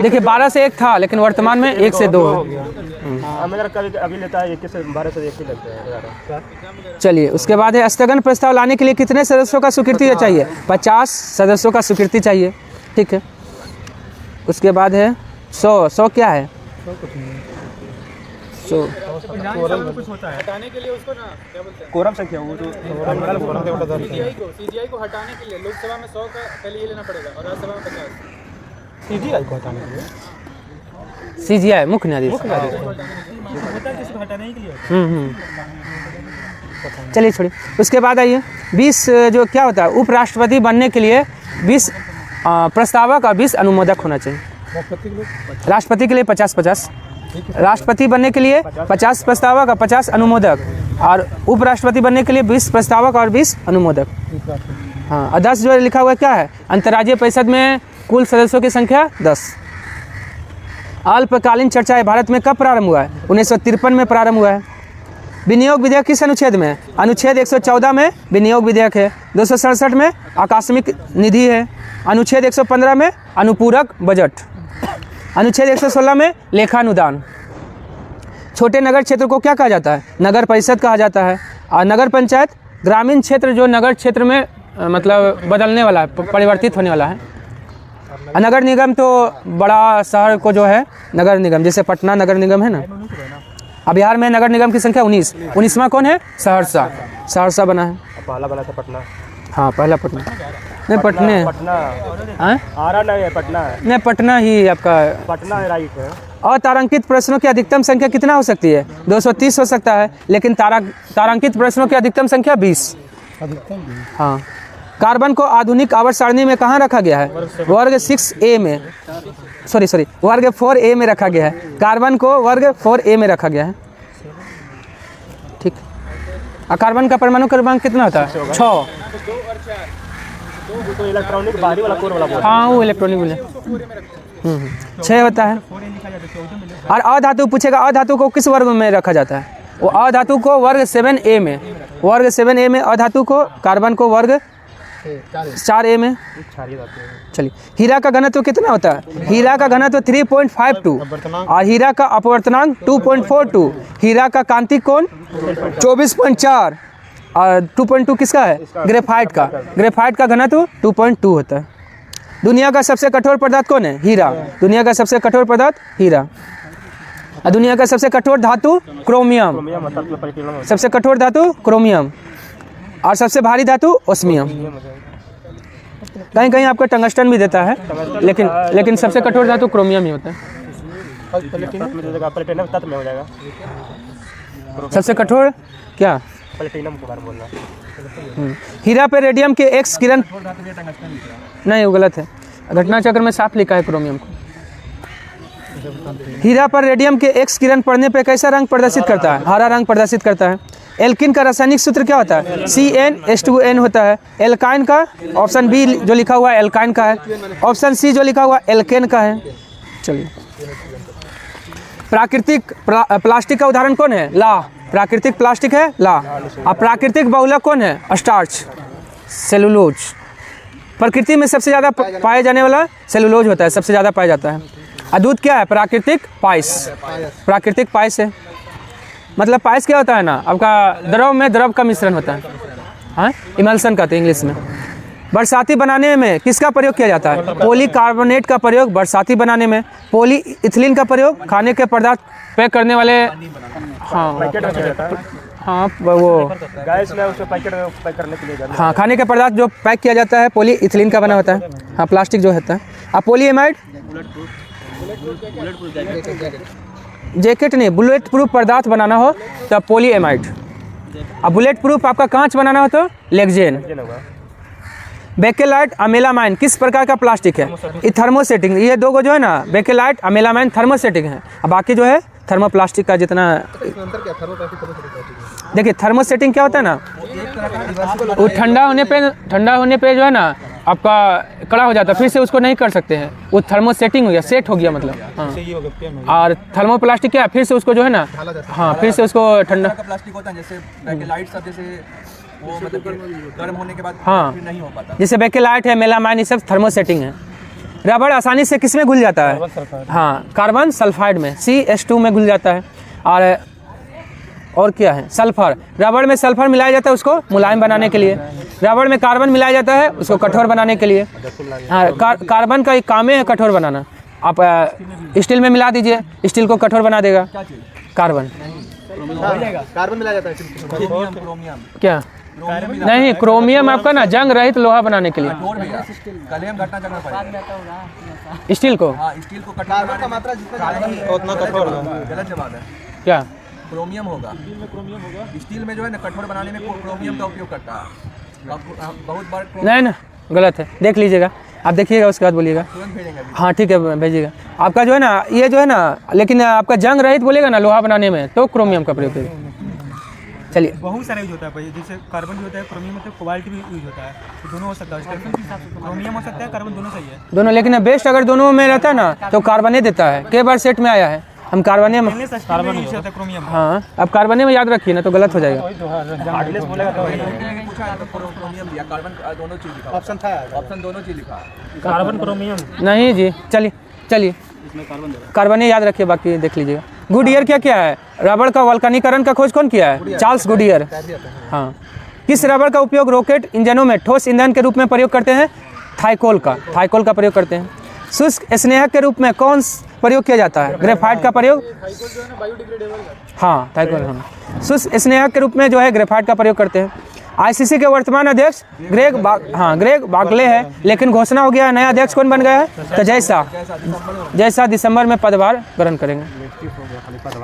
Speaker 1: देखिए, 12 से 1 था, लेकिन वर्तमान में 1 से 2 है।
Speaker 3: अभी लेता है 21 से 12 से 1 ही लगता है।
Speaker 1: चलिए, उसके बाद है स्थगन प्रस्ताव लाने के लिए कितने सदस्यों का स्वीकृति चाहिए? 50 सदस्यों का स्वीकृति चाहिए। ठीक है, उसके बाद है 100 क्या है? 100
Speaker 4: हटाने के लिए उसको ना क्या बोलते हैं?
Speaker 3: कोरम संख्या वो जो
Speaker 4: सीजीआई को हटाने के लिए लोकसभा में 100 का पहले ये लेना पड़ेगा और राज्यसभा में 50।
Speaker 2: CGI को हटाने के लिए
Speaker 1: CGI मुख्य न्यायाधीश।
Speaker 3: होता है किसी को हटाने के लिए।
Speaker 1: चलिए छोड़िए, उसके बाद आइए 20 जो क्या होता है, उपराष्ट्रपति बनने के लिए 20 प्रस्तावक और 20 अनुमोदक होना चाहिए। राष्ट्रपति के लिए 50-50, राष्ट्रपति बनने के लिए 50 प्रस्तावक और 50 अनुमोदक, और उपराष्ट्रपति बनने के लिए 20 प्रस्तावक और 20 अनुमोदक। हाँ, और 10 जो लिखा हुआ है क्या है, अंतर्राज्यीय परिषद में कुल सदस्यों की संख्या 10। अल्पकालीन चर्चाएं भारत में कब प्रारंभ हुआ है? 1953 में प्रारंभ हुआ है। विनियोग विधेयक किस अनुच्छेद में है? अनुच्छेद 114 में विनियोग विधेयक है। 267 में आकस्मिक निधि है। अनुच्छेद 115 में अनुपूरक बजट। अनुच्छेद 116 में लेखानुदान। छोटे नगर क्षेत्र को क्या कहा जाता है? नगर परिषद कहा जाता है। और नगर पंचायत ग्रामीण क्षेत्र जो नगर क्षेत्र में मतलब बदलने वाला है, परिवर्तित होने वाला है। नगर निगम तो बड़ा शहर को जो है नगर निगम, जैसे पटना नगर निगम है ना। अब बिहार में नगर निगम की संख्या 19वां कौन है? सहरसा बना है।
Speaker 3: पहला बना था पटना।
Speaker 1: हाँ, पहला पटना नहीं, पटने
Speaker 3: पटना
Speaker 1: हाँ
Speaker 3: आरा नहीं है, पटना है।
Speaker 1: नहीं, पटना ही आपका।
Speaker 3: पटना है, राइट है।
Speaker 1: अतारांकित प्रश्नों की अधिकतम संख्या कितना हो सकती है? 230 हो सकता है, लेकिन तारांकित प्रश्नों की अधिकतम संख्या 20। हाँ। कार्बन को आधुनिक आवर्त सारणी में कहाँ रखा गया है? वर्ग 6A में, सॉरी वर्ग 4A में रखा गया है। कार्बन को वर्ग 4A में रखा गया है। ठीक। और कार्बन का परमाणु क्रमांक कितना होता है? 6।
Speaker 3: तो इलेक्ट्रॉनिक बाहरी वाला कोर वाला बोल।
Speaker 1: हाँ, वो इलेक्ट्रॉनिक बोले 6 होता है। और अधातु पूछेगा, अधातु को किस वर्ग में रखा जाता है? वो अधातु को वर्ग 7A में, वर्ग 7A में अधातु को, कार्बन को वर्ग 4A में। चलिए, हीरा का घनत्व कितना होता है? हीरा का घनत्व 3.52 और हीरा का अपवर्तनांक 2.42। हीरा का कांतिक कोण 24.4 और 2.2 किसका है? ग्रेफाइट का। ग्रेफाइट का घनत्व 2.2 होता है। दुनिया का सबसे कठोर पदार्थ कौन है? हीरा। दुनिया का सबसे कठोर पदार्थ हीरा। और दुनिया का सबसे कठोर धातु क्रोमियम। सबसे कठोर धातु क्रोमियम और सबसे भारी धातु ओस्मियम। कहीं कहीं आपको टंगस्टन भी देता है, लेकिन सबसे कठोर धातु क्रोमियम ही होता है।
Speaker 3: प्लेटिनम तत्व में हो जाएगा।
Speaker 1: सबसे कठोर क्या?
Speaker 3: प्लेटिनम के बारे में बोल रहा।
Speaker 1: हीरा पे रेडियम के एक्स किरण, नहीं वो गलत है, घटना चक्र में साफ लिखा है क्रोमियम को। हीरा पर रेडियम के एक्स किरण पड़ने पे कैसा रंग प्रदर्शित करता है? हरा रंग प्रदर्शित करता है। एल्किन का रासायनिक सूत्र क्या होता है? CnH2n होता है। एल्काइन का ऑप्शन बी जो लिखा हुआ है एल्काइन का है। ऑप्शन सी जो लिखा हुआ है एल्केन का है। चलिए, प्राकृतिक प्लास्टिक का उदाहरण कौन है? ला। प्राकृतिक प्लास्टिक है ला। और प्राकृतिक बहुलक कौन है? Starch, cellulose. प्रकृति में सबसे ज़्यादा पाए जाने वाला सेलुलोज होता है, सबसे ज़्यादा पाया जाता है। और दूध क्या है? प्राकृतिक पाइस। प्राकृतिक पाइस है। मतलब पाइस क्या होता है ना, आपका द्रव में द्रव का मिश्रण होता है। हाँ, इमल्सन कहते हैं इंग्लिश में। बरसाती बनाने में किसका प्रयोग किया जाता है? पॉलीकार्बोनेट का प्रयोग बरसाती बनाने में। पॉली इथिलीन का प्रयोग खाने के पदार्थ पैक करने वाले, हाँ वो
Speaker 3: गैस में उसको पैक करने के लिए।
Speaker 1: हाँ, खाने के पदार्थ जो पैक किया जाता है पॉली इथिलीन का बना होता है। हाँ, प्लास्टिक जो होता है। अब पॉलीएमाइड, जैकेट नहीं, बुलेट प्रूफ पदार्थ बनाना हो तो पॉलीएमाइड। अब बुलेट प्रूफ आपका कांच बनाना हो तो लेक्जेन। बेकेलाइट अमेलामाइन किस प्रकार का प्लास्टिक है? ये थर्मोसेटिंग। ये दो को जो है ना, बेकेलाइट अमेलामाइन थर्मोसेटिंग है। अब बाकी जो है थर्मोप्लास्टिक का जितना, देखिए थर्मोसेटिंग क्या होता है ना, वो ठंडा होने पे जो है ना आपका कड़ा हो जाता है, फिर से उसको नहीं कर सकते हैं। वो थर्मोसेटिंग हो गया, सेट हो गया मतलब। हाँ। और थर्मोप्लास्टिक क्या है? फिर से उसको जो है ना, हाँ, फिर से उसको ठंडा
Speaker 5: प्लास्टिक होता है, जैसे बेकेलाइट सब, जैसे वो मतलब गर्म होने के बाद
Speaker 1: हाँ,
Speaker 5: फिर नहीं हो पाता।
Speaker 1: जैसे बेकेलाइट है, मेलामाइन, ये सब थर्मोसेटिंग है। रबड़ आसानी से किस में घुल जाता है? हाँ, कार्बन सल्फाइड में, CH2 में घुल जाता है। और क्या है? सल्फर। रबड़ में सल्फर मिलाया जाता है उसको मुलायम बनाने के लिए। रबड़ में कार्बन मिलाया जाता है उसको कठोर बनाने के लिए। हाँ, कार्बन का एक काम है कठोर बनाना। आप स्टील में मिला दीजिए, स्टील को कठोर बना देगा। कार्बन
Speaker 2: कार्बन मिलाया जाता है।
Speaker 5: क्रोमियम
Speaker 1: क्या? नहीं, क्रोमियम आपका ना जंग रहित लोहा बनाने के लिए।
Speaker 5: कठोर भैया, कलेम घटना जगह पड़ेगा।
Speaker 1: स्टील को
Speaker 5: हाँ, स्टील को कठोर बनाने में
Speaker 2: उतना कठोर होगा।
Speaker 5: गलत जवाब है।
Speaker 1: क्या?
Speaker 5: क्रोमियम होगा। स्टील में जो है ना कठोर बनाने में क्रोमियम का उपयोग करता है। बहुत बार
Speaker 1: नहीं ना, गलत है, देख लीजिएगा, आप देखिएगा उसके बाद बोलिएगा।
Speaker 5: तुरंत भेजेंगे अभी।
Speaker 1: हाँ ठीक है, भेजिएगा। आपका जो है ना, ये जो है ना, लेकिन आपका जंग रहित बोलेगा ना लोहा बनाने में, तो क्रोमियम का प्रयोग करिए। चलिए,
Speaker 4: बहुत सारा यूज होता है भाई, जैसे कार्बन भी होता है, क्रोमियम मतलब कोबाल्ट भी यूज होता है, तो दोनों हो सकता है। क्रोमियम हो सकता है, कार्बन दोनों सही है।
Speaker 1: दोनों, लेकिन बेस्ट अगर दोनों में रहता है ना तो कार्बने देता है। कई बार सेट में आया है, हम कार्बने में,
Speaker 4: कार्बन यूज होता है क्रोमियम।
Speaker 1: हाँ अब कार्बने में याद रखिए ना तो गलत हो जाएगा।
Speaker 3: हार्डलेस बोलेगा तो
Speaker 5: पूछा है तो क्रोमियम दिया, कार्बन दोनों चीज लिखा।
Speaker 2: ऑप्शन था।
Speaker 5: ऑप्शन दोनों चीज लिखा।
Speaker 3: कार्बन क्रोमियम
Speaker 1: नहीं जी, चलिए चलिए, कार्बन याद रखिए, बाकी देख लीजिएगा। गुडियर क्या क्या है? रबड़ का वल्कनीकरण का खोज कौन किया है? Charles Goodyear. हाँ, किस रबड़ का उपयोग रॉकेट इंजनों में ठोस ईंधन के रूप में प्रयोग करते हैं? थाइकोल का प्रयोग करते हैं। शुष्क स्नेहक के रूप में कौन प्रयोग किया जाता है? ग्रेफाइट का प्रयोग। हाँ थाइकोल, हाँ। शुष्क स्नेहक के रूप में जो है ग्रेफाइट का प्रयोग करते हैं। आईसीसी के वर्तमान अध्यक्ष ग्रेग बागले है, लेकिन घोषणा हो गया है नया अध्यक्ष कौन बन गया है? तो जैसा दिसंबर में पदभार ग्रहण करेंगे।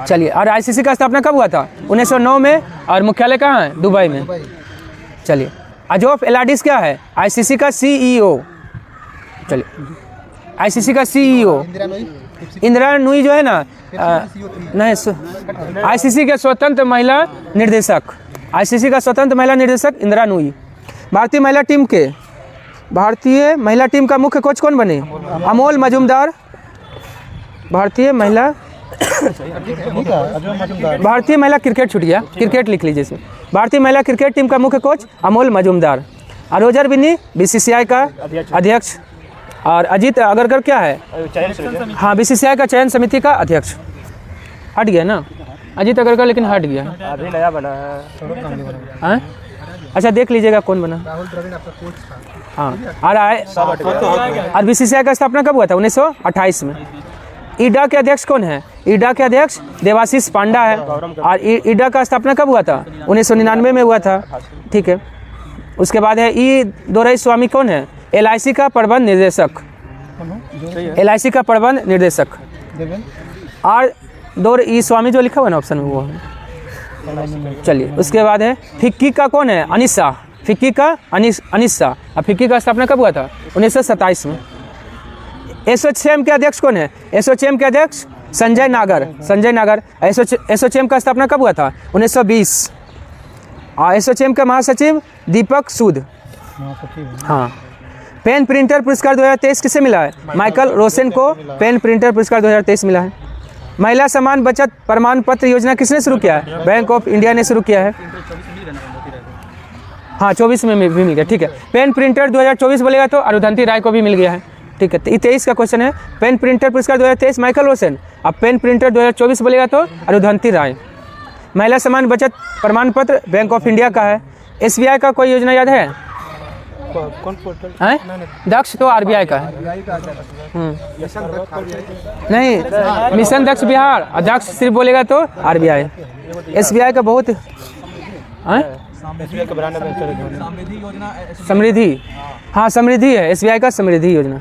Speaker 1: चलिए, और आईसीसी का स्थापना कब हुआ था? 1909 में, और मुख्यालय कहाँ है? दुबई में। चलिए, अजोफ एलाडिस क्या है? आईसीसी का सीईओ। चलिए, आईसीसी का सीईओ इंदिरा नूई जो है ना, नहीं, आईसीसी के स्वतंत्र महिला निर्देशक, आईसीसी का स्वतंत्र महिला निर्देशक इंदिरा नूई। भारतीय महिला टीम का मुख्य कोच कौन बने? अमोल मजूमदार। भारतीय महिला क्रिकेट, छुटिया क्रिकेट लिख लीजिए इसमें। भारतीय महिला क्रिकेट टीम का मुख्य कोच अमोल मजूमदार। रोजर बिन्नी बीसीसीआई का अध्यक्ष, और अजीत अगरकर क्या है? हाँ, बीसीसीआई का चयन समिति का अध्यक्ष। हट गया ना अजीत अगरकर, लेकिन हट गया।
Speaker 3: अभी नया बना है।
Speaker 1: हाँ? अच्छा देख लीजिएगा कौन बना। हाँ, और बीसीसीआई का स्थापना कब हुआ था? 1928 में। ईडा के अध्यक्ष कौन है? ईडा के अध्यक्ष देवाशीष पांडा है, और ईडा का स्थापना कब हुआ था? 1999 में हुआ था। ठीक है, उसके बाद है ई दोराईस्वामी कौन है? एलआईसी का प्रबंध निर्देशक, एलआईसी का प्रबंध निर्देशक। और दौर ई स्वामी जो लिखा हुआ ना ऑप्शन में, वो है। चलिए, उसके बाद है फिक्की का कौन है? अनिशा, फिक्की का अनिशा। और फिक्की का स्थापना कब हुआ था? 1927 में। एसोचैम के अध्यक्ष कौन है? एसोचैम के अध्यक्ष संजय नागर। एसोचैम का स्थापना कब हुआ था? 1920। और एसोचैम के महासचिव दीपक सूद। हाँ, पेन प्रिंटर पुरस्कार 2023 किसे मिला है? माइकल रोसेन को पेन प्रिंटर पुरस्कार 2023 मिला है। महिला समान बचत प्रमाण पत्र योजना किसने शुरू किया है? बैंक ऑफ इंडिया ने शुरू किया है। हाँ, 24 में भी मिल गया। ठीक है, पेन प्रिंटर 2024 बोलेगा तो अरुंधति राय को भी मिल गया है। ठीक है, 23 का क्वेश्चन है। पेन प्रिंटर पुरस्कार 2023 माइकल रोसेन, अब पेन प्रिंटर 2024 बोलेगा तो अरुंधति राय। महिला समान बचत प्रमाण पत्र बैंक ऑफ इंडिया का है। एसबीआई का कोई योजना याद है?
Speaker 2: कौन पोर्टल?
Speaker 1: दक्ष तो आरबीआई का है। नहीं, मिशन दक्ष बिहार, और दक्ष सिर्फ बोलेगा तो आरबीआई। एसबीआई का बहुत समृद्धि, हाँ समृद्धि है, एसबीआई का समृद्धि योजना।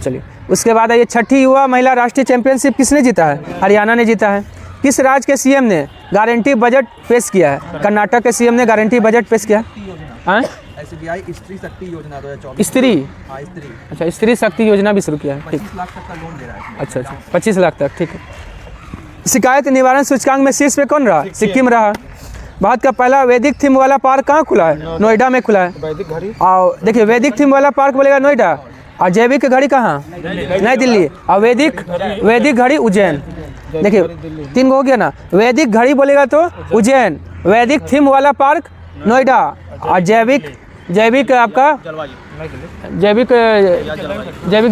Speaker 1: चलिए, उसके बाद ये छठी युवा महिला राष्ट्रीय चैंपियनशिप किसने जीता है? हरियाणा ने जीता है। किस राज्य के सीएम ने गारंटी बजट पेश किया है? कर्नाटक के सीएम ने गारंटी बजट पेश किया है।
Speaker 5: एसबीआई स्त्री शक्ति योजना 2024।
Speaker 1: स्त्री,
Speaker 5: हाँ, स्त्री।
Speaker 1: अच्छा, स्त्री शक्ति योजना भी शुरू किया है। ठीक,
Speaker 5: 25 लाख तक का लोन दे रहा है।
Speaker 1: अच्छा, 25 लाख तक। ठीक है। शिकायत निवारण सूचकांक में शीर्ष पे कौन रहा? सिक्किम रहा। भारत का पहला वैदिक थीम वाला पार्क कहाँ खुला है? नोएडा में खुला है।
Speaker 2: वैदिक घड़ी।
Speaker 1: और देखिए, वैदिक थीम वाला पार्क बोलेगा नोएडा, और जैविक घड़ी कहाँ? नई दिल्ली। और वैदिक घड़ी उज्जैन। देखिए, 3 हो गया ना। वैदिक घड़ी बोलेगा तो उज्जैन, वैदिक थीम वाला पार्क नोएडा, और जैविक आपका जैविक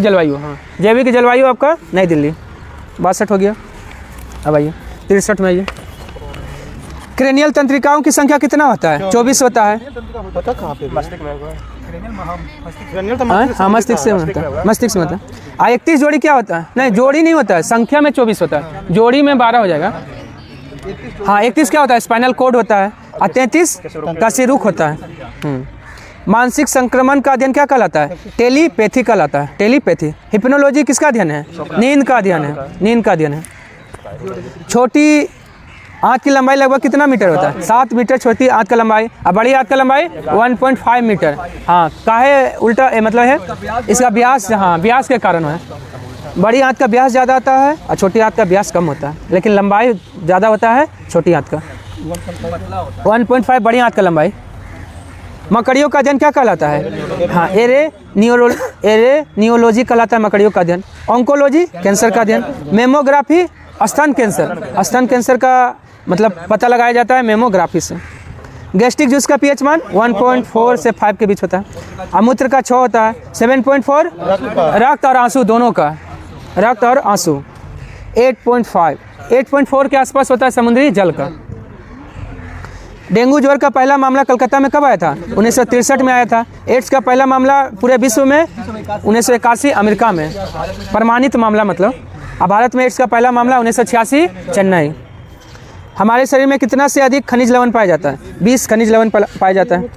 Speaker 1: जलवायु, हाँ जैविक जलवायु आपका नई दिल्ली। 62 हो गया। अब आइए 63 में आइए। क्रेनियल तंत्रिकाओं की संख्या कितना होता है? 24 होता है।
Speaker 2: पता कहाँ पे?
Speaker 3: मस्तिष्क में होगा।
Speaker 1: हाँ, मस्तिष्क में होता है। मस्तिष्क में होता है। 31 जोड़ी क्या होता है? नहीं, जोड़ी नहीं होता है, संख्या में 24 होता है, जोड़ी में 12 हो जाएगा। हाँ, 31 क्या होता है? स्पाइनल कोड होता है। और 33 कशेरुक होता है। मानसिक संक्रमण का अध्ययन क्या कहलाता है? टेलीपैथी कहलाता है, टेलीपैथी। हिप्नोलॉजी किसका अध्ययन है? नींद का अध्ययन है, नींद का अध्ययन है। छोटी आंत की लंबाई लगभग कितना मीटर होता है? 7 मीटर छोटी आंत का लंबाई, और बड़ी आंत का लंबाई 1.5 मीटर। हाँ, काहे उल्टा मतलब है इसका व्यास, हाँ व्यास के कारण है। बड़ी आंत का व्यास ज़्यादा आता है और छोटी आंत का व्यास कम होता है, लेकिन लंबाई ज़्यादा होता है छोटी आंत का। 1.5 बड़ी आंत का लंबाई। मकड़ियों का अध्ययन क्या कहलाता है? हाँ, एरे नियोलॉजी कहलाता है मकड़ियों का अध्ययन। ऑन्कोलॉजी कैंसर का अध्ययन। मेमोग्राफी स्तन कैंसर, स्तन कैंसर का मतलब पता लगाया जाता है मेमोग्राफी से। गैस्ट्रिक जूस का पीएच मान 1.4 से 5 के बीच होता है। अमूत्र का 6 होता है। 7.4 रक्त और आंसू दोनों का, रक्त और आंसू। 8.4 के आसपास होता है समुद्री जल का। डेंगू ज्वर का पहला मामला कलकत्ता में कब आया था? 1963 में आया था। एड्स का पहला मामला पूरे विश्व में 1981 अमेरिका में, प्रमाणित मामला मतलब। अब भारत में एड्स का पहला मामला 1986 चेन्नई। हमारे शरीर में कितना से अधिक खनिज लवण पाया जाता है? 20 खनिज लवण पाया जाता है।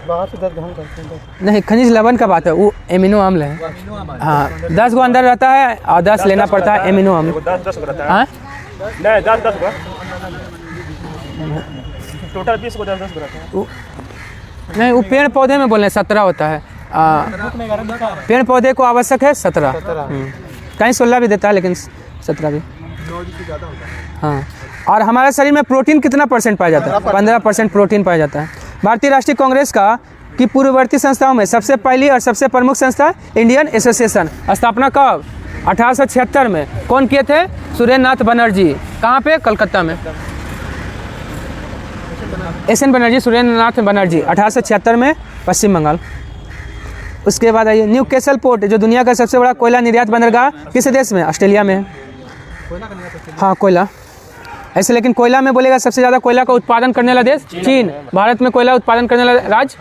Speaker 2: बाहर से 10 ग्राम करते हैं।
Speaker 1: नहीं, खनिज लवण का बात है, वो एमिनो अम्ल है। हाँ, 10 को अंदर रहता है और 10 लेना पड़ता है एमिनो अम्ल।
Speaker 3: 10 को रहता है।
Speaker 1: हाँ
Speaker 3: नहीं, 10 को टोटल 20 को 10 को रहता है।
Speaker 1: नहीं, वो पेड़ पौधे में बोल रहे हैं 17 होता है। पेड़ पौधे को आवश्यक है 17। कहीं 16 भी देता है, लेकिन 17 भी। हाँ, और हमारे शरीर में प्रोटीन कितना % पाया जाता है? 15% प्रोटीन पाया जाता है। भारतीय राष्ट्रीय कांग्रेस का की पूर्ववर्ती संस्थाओं में सबसे पहली और सबसे प्रमुख संस्था इंडियन एसोसिएशन। स्थापना कब? 1876 में। कौन किए थे? सुरेंद्र नाथ बनर्जी। कहाँ पे? कलकत्ता में। SN बनर्जी, सुरेंद्र नाथ बनर्जी, 1876 में, पश्चिम बंगाल। उसके बाद आइए न्यू कैसल पोर्ट, जो दुनिया का सबसे बड़ा कोयला निर्यात बंदरगाह किस देश में? ऑस्ट्रेलिया में। हाँ, कोयला ऐसे, लेकिन कोयला में बोलेगा सबसे ज़्यादा कोयला का उत्पादन करने वाला देश चीन। भारत में कोयला उत्पादन करने वाला राज्य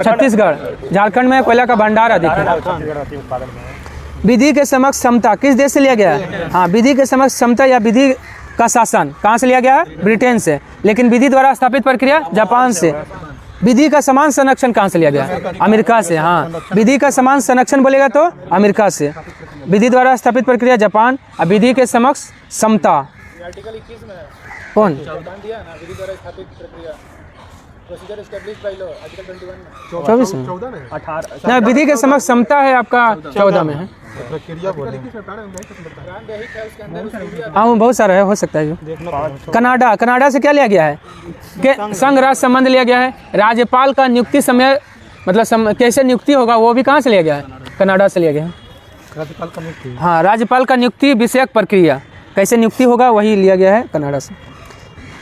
Speaker 1: छत्तीसगढ़। झारखंड में कोयला का भंडार अधिक है। विधि के समक्ष समता किस देश से लिया गया है? हाँ, विधि के समक्ष समता या विधि का शासन कहाँ से लिया गया है? ब्रिटेन से। लेकिन विधि द्वारा स्थापित प्रक्रिया जापान से। विधि का समान संरक्षण कहाँ से लिया गया? अमेरिका से। हाँ, विधि का समान संरक्षण बोलेगा तो अमेरिका से। विधि द्वारा स्थापित प्रक्रिया जापान, और विधि के समक्ष समता कौन? 24 में।
Speaker 3: 18
Speaker 1: ना, विधि के समक्ष समता है आपका 14 में है।
Speaker 2: प्रक्रिया बोले।
Speaker 1: हाँ, बहुत सारा है, हो सकता है जो। कनाडा से क्या लिया गया है? के संघ राज्य संबंध लिया गया है। राज्यपाल का नियुक्ति समय मतलब कैसे नियुक्ति होगा वो भी कहाँ से लिया गया है? कनाडा से लिया गया है।
Speaker 2: राज्यपाल का नियुक्ति।
Speaker 1: हाँ, राज्यपाल का नियुक्ति विषयक प्रक्रिया कैसे नियुक्ति होगा वही लिया गया है कनाडा से।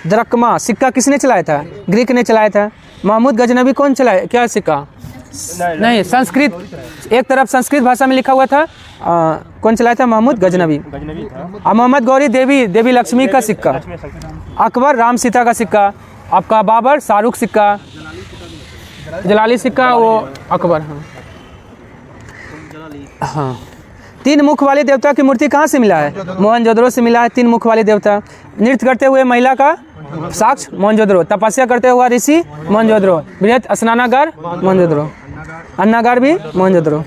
Speaker 1: द्रकमा सिक्का किसने चलाया था? ग्रीक ने चलाया था। महमूद गजनबी कौन चलाया? क्या सिक्का? नहीं, संस्कृत। एक तरफ संस्कृत भाषा में लिखा हुआ था। कौन चलाया था? महमूद गजनबी। और मोहम्मद गौरी देवी लक्ष्मी का सिक्का। अकबर राम सीता का सिक्का। आपका बाबर शाहरुख सिक्का। जलाली सिक्का वो अकबर। हाँ, 3 मुख वाले देवता की मूर्ति कहाँ से मिला है? मोहनजोदड़ो से मिला है 3 मुख वाले देवता। नृत्य करते हुए महिला का साक्ष्य मोहनजोदड़ो। तपस्या करते हुआ ऋषि मोहनजोदड़ो। बृहत स्नानागार मोहनजोदड़ो। अन्नागार भी मोहनजोदड़ो।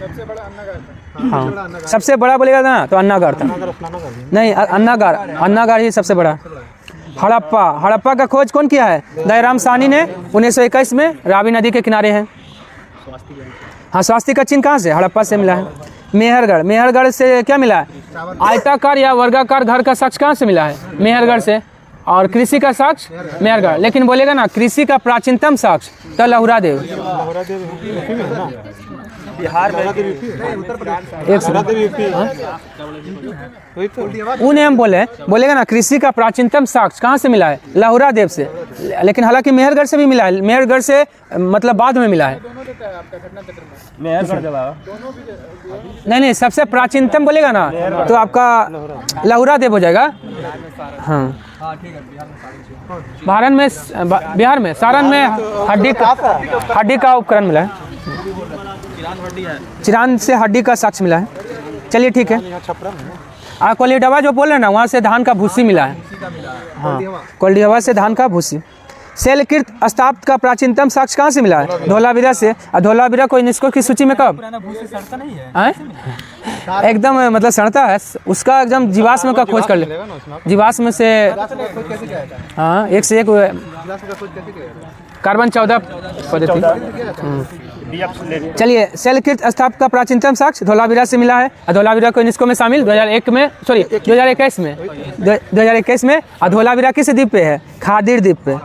Speaker 1: हाँ, सबसे बड़ा बोलेगा ना तो अन्नागार था। नहीं, अन्नागार ही सबसे बड़ा। हड़प्पा का खोज कौन किया है? दयाराम साहनी ने 1921 में। रावी नदी के किनारे है। हाँ, स्वास्तिक का चिन्ह कहाँ से? हड़प्पा से मिला है। मेहरगढ़ से क्या मिला है? आयताकार या वर्गाकार घर का साक्ष्य कहाँ से मिला है? मेहरगढ़ से। और कृषि का साक्ष्य मेहरगढ़। लेकिन बोलेगा ना कृषि का प्राचीनतम साक्ष्य तो लहुरा देव।
Speaker 3: बिहार में
Speaker 1: उन्हें हम बोलेगा ना कृषि का प्राचीनतम साक्ष्य कहाँ से मिला है? लहुरा देव से। लेकिन हालांकि मेहरगढ़ से भी मिला है। मेहरगढ़ से मतलब बाद में मिला है। नहीं, सबसे प्राचीनतम बोलेगा ना तो आपका लहुरा देव हो जाएगा। हाँ, बिहार में सारण में हड्डी का उपकरण मिला है। चिरान से हड्डी का साक्ष्य मिला है। चलिए ठीक है। कोल्डिहवा जो बोल रहे हैं ना, वहाँ से धान का भूसी मिला है। हाँ, कोल्डिहवा से धान का भूसी। शैलकृत स्थापत्य का प्राचीनतम साक्ष्य कहाँ से मिला है? धोलावीरा से। और धोलावीरा को यूनेस्को की सूची में कब?
Speaker 4: पुराना भूत से सड़ता नहीं है।
Speaker 1: हैं? एकदम मतलब सड़ता है उसका, एकदम जीवाश्म का खोज कर ले, जीवाश्म से। हाँ, एक से एक कार्बन 14 पद्धति। चलिए, शैलकृत स्थापत्य का प्राचीनतम साक्ष्य धोलावीरा से मिला है। और धोलावीरा को यूनेस्को में शामिल 2021 में। और धोलावीरा किस द्वीप पे है? खादीर द्वीप पे।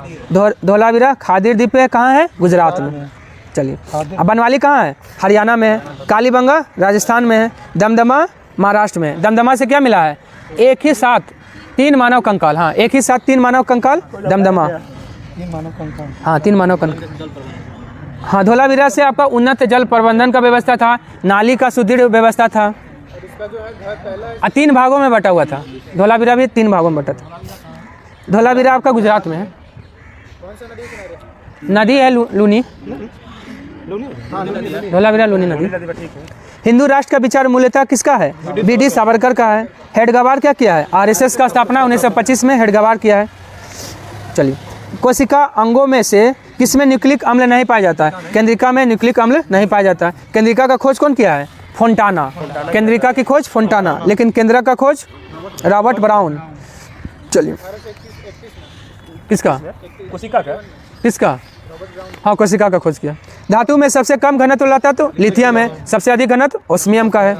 Speaker 1: धोलावीरा खादीर द्वीप पे कहाँ है? गुजरात में। चलिए, अब बनवाली कहाँ है? हरियाणा में है। कालीबंगा राजस्थान में है। दमदमा महाराष्ट्र में है। दमदमा से क्या मिला है? एक ही साथ 3 मानव कंकाल। हाँ, एक ही साथ 3 मानव कंकाल दमदमा।
Speaker 2: 3 मानव कंकाल।
Speaker 1: हाँ, 3 मानव कंकाल। हाँ, धोलावीरा से आपका उन्नत जल प्रबंधन का व्यवस्था था, नाली का सुदृढ़ व्यवस्था था। 3 भागों में बटा हुआ था। धोलावीरा भी 3 भागों में बटा था। धोलावीरा आपका गुजरात में है। नदी है लूनी। धोलावीरा लूनी नदी। हिंदू राष्ट्र का विचार मूल्यतः किसका है? BD सावरकर का है। हेडगवार क्या किया है? RSS का स्थापना 1925 में हेडगवार किया है। चलिए, कोशिका अंगों में से किसमें न्यूक्लिक अम्ल नहीं पाया जाता है? केंद्रिका में न्यूक्लिक अम्ल नहीं पाया जाता है। केंद्रिका का खोज कौन किया है? फोंटाना। केंद्रिका की खोज फोंटाना, लेकिन केंद्रक का खोज रॉबर्ट ब्राउन। चलिए, किसका?
Speaker 3: कोशिका का।
Speaker 1: किसका? हाँ, कोशिका का खोज किया। धातु में सबसे कम घनत्व रहता तो लिथियम है। सबसे अधिक घनत्व ओस्मियम का है।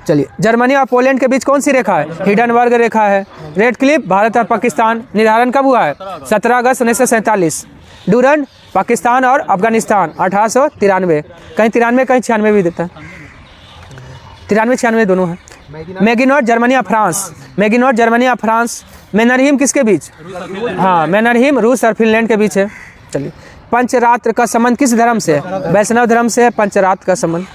Speaker 1: चलिए, जर्मनी और पोलैंड के बीच कौन सी रेखा है? हिडनबर्ग रेखा है। रेड क्लिफ भारत और पाकिस्तान निर्धारण कब हुआ है? 17 अगस्त 1947। डूरंड पाकिस्तान और अफगानिस्तान 1893। कहीं 93 कहीं 96 भी देता है। 93-96 दोनों है। मैगिनॉट जर्मनी और फ्रांस। मैगिनॉट जर्मनी और फ्रांस। मैनरहिम किसके बीच? हाँ, मैनरहिम रूस और फिनलैंड के बीच है। चलिए, पंचरात्र का संबंध किस धर्म से है? वैष्णव धर्म से है पंचरात्र का संबंध।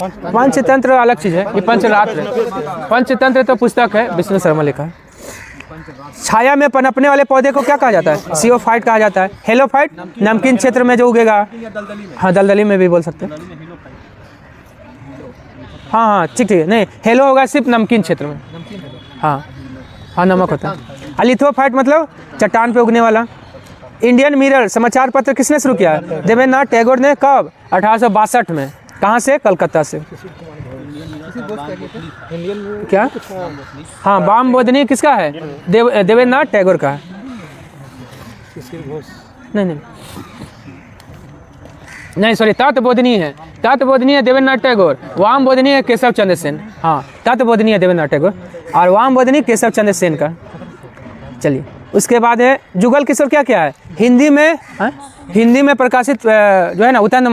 Speaker 1: पंचतंत्र अलग चीज है, ये पंचरात्र है। पंचतंत्र तो पुस्तक है, विष्णु शर्मा लिखा है। छाया में पनपने वाले पौधे को क्या कहा जाता है? सियोफाइट कहा जाता है। हेलोफाइट नमकीन क्षेत्र में जो उगेगा। हाँ, दलदली में भी बोल सकते हैं। हाँ, ठीक है। नहीं, हेलो होगा सिर्फ नमकीन क्षेत्र में। हाँ, नमक होता है। लिथोफाइट मतलब चट्टान पे उगने वाला। इंडियन मिरर समाचार पत्र किसने शुरू किया है? देवेंद्रनाथ टैगोर ने। कब? 1862 में। कहाँ से? कलकत्ता से। क्या? हाँ, वाम बोधनी किसका है? देवेंद्रनाथ टैगोर का है। नहीं, सॉरी, तत्वबोधनी है। तत्वबोधनी है देवेंद्रनाथ टैगोर। वाम बोधनी है केशव चंद्र सेन। हाँ, तत्वबोधनी है देवेंद्रनाथ टैगोर और वाम बोधनी केशव चंद्र सेन का। चलिए, उसके बाद है जुगल किशोर क्या क्या है? हिंदी में प्रकाशित जो है ना उतन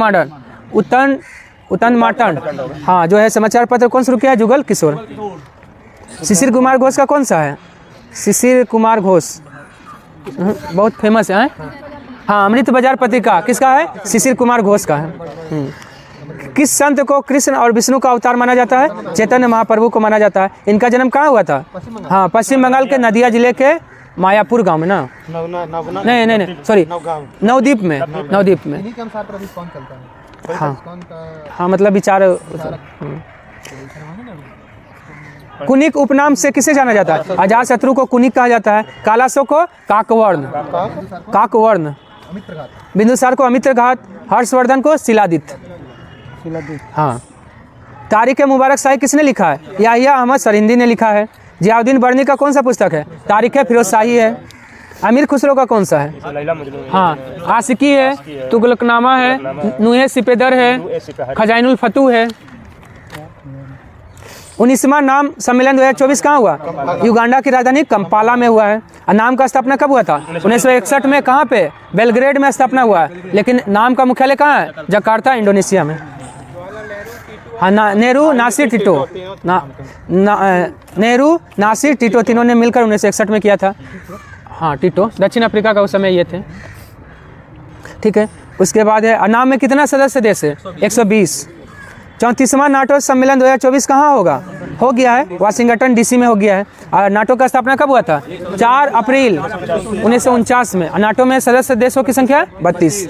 Speaker 1: माटन। हाँ, जो है समाचार पत्र कौन शुरू किया है? जुगल किशोर। शिशिर कुमार घोष का कौन सा है? शिशिर कुमार घोष बहुत फेमस है। हाँ, अमृत बाजार पत्रिका किसका है? शिशिर कुमार घोष का है। किस संत को कृष्ण और विष्णु का अवतार माना जाता है? चैतन्य महाप्रभु को माना जाता है। इनका जन्म कहाँ हुआ था? हाँ, पश्चिम बंगाल के नदिया जिले के मायापुर गांव में ना। नहीं, सॉरी, नवद्वीप में। हाँ, मतलब विचार। कुनिक उपनाम से किसे जाना जाता है? अजातशत्रु को कुनिक कहा जाता है। कालासो को काकवर्ण। बिंदुसार को अमित्रघात। हर्षवर्धन को शिलादित। हाँ, तारीख मुबारक शाही किसने लिखा है? याहिया अहमद सरहिंदी ने लिखा है। जियाउद्दीन बर्नी का कौन सा पुस्तक है? तारीख फिरोज शाही है। अमीर खुसरो का कौन सा है? हाँ, आशिकी है। तुगलकनामा है। नुहे सिपेदर है। खजाइनुल फतू है। 19वां नाम सम्मेलन 2024 कहाँ हुआ? युगांडा की राजधानी कंपाला में हुआ है। और नाम का स्थापना कब हुआ था? 1961 में। कहाँ पे? बेलग्रेड में स्थापना हुआ है, लेकिन नाम का मुख्यालय कहाँ है? जकार्ता, इंडोनेशिया में। हाँ, नेहरू, नासिर, टिटो। नेहरू, नासिर, टिटो तीनों ने मिलकर 1961 में किया था। हाँ, टिटो दक्षिण अफ्रीका का उस समय ये थे। ठीक है, उसके बाद है नाम में कितना सदस्य देश है? 120। 34वां नाटो सम्मेलन 2024 कहाँ होगा? हो गया है, वाशिंगटन DC में हो गया है। और नाटो का स्थापना कब हुआ था? 4 अप्रैल 1949 में। नाटो में सदस्य देशों की संख्या 32।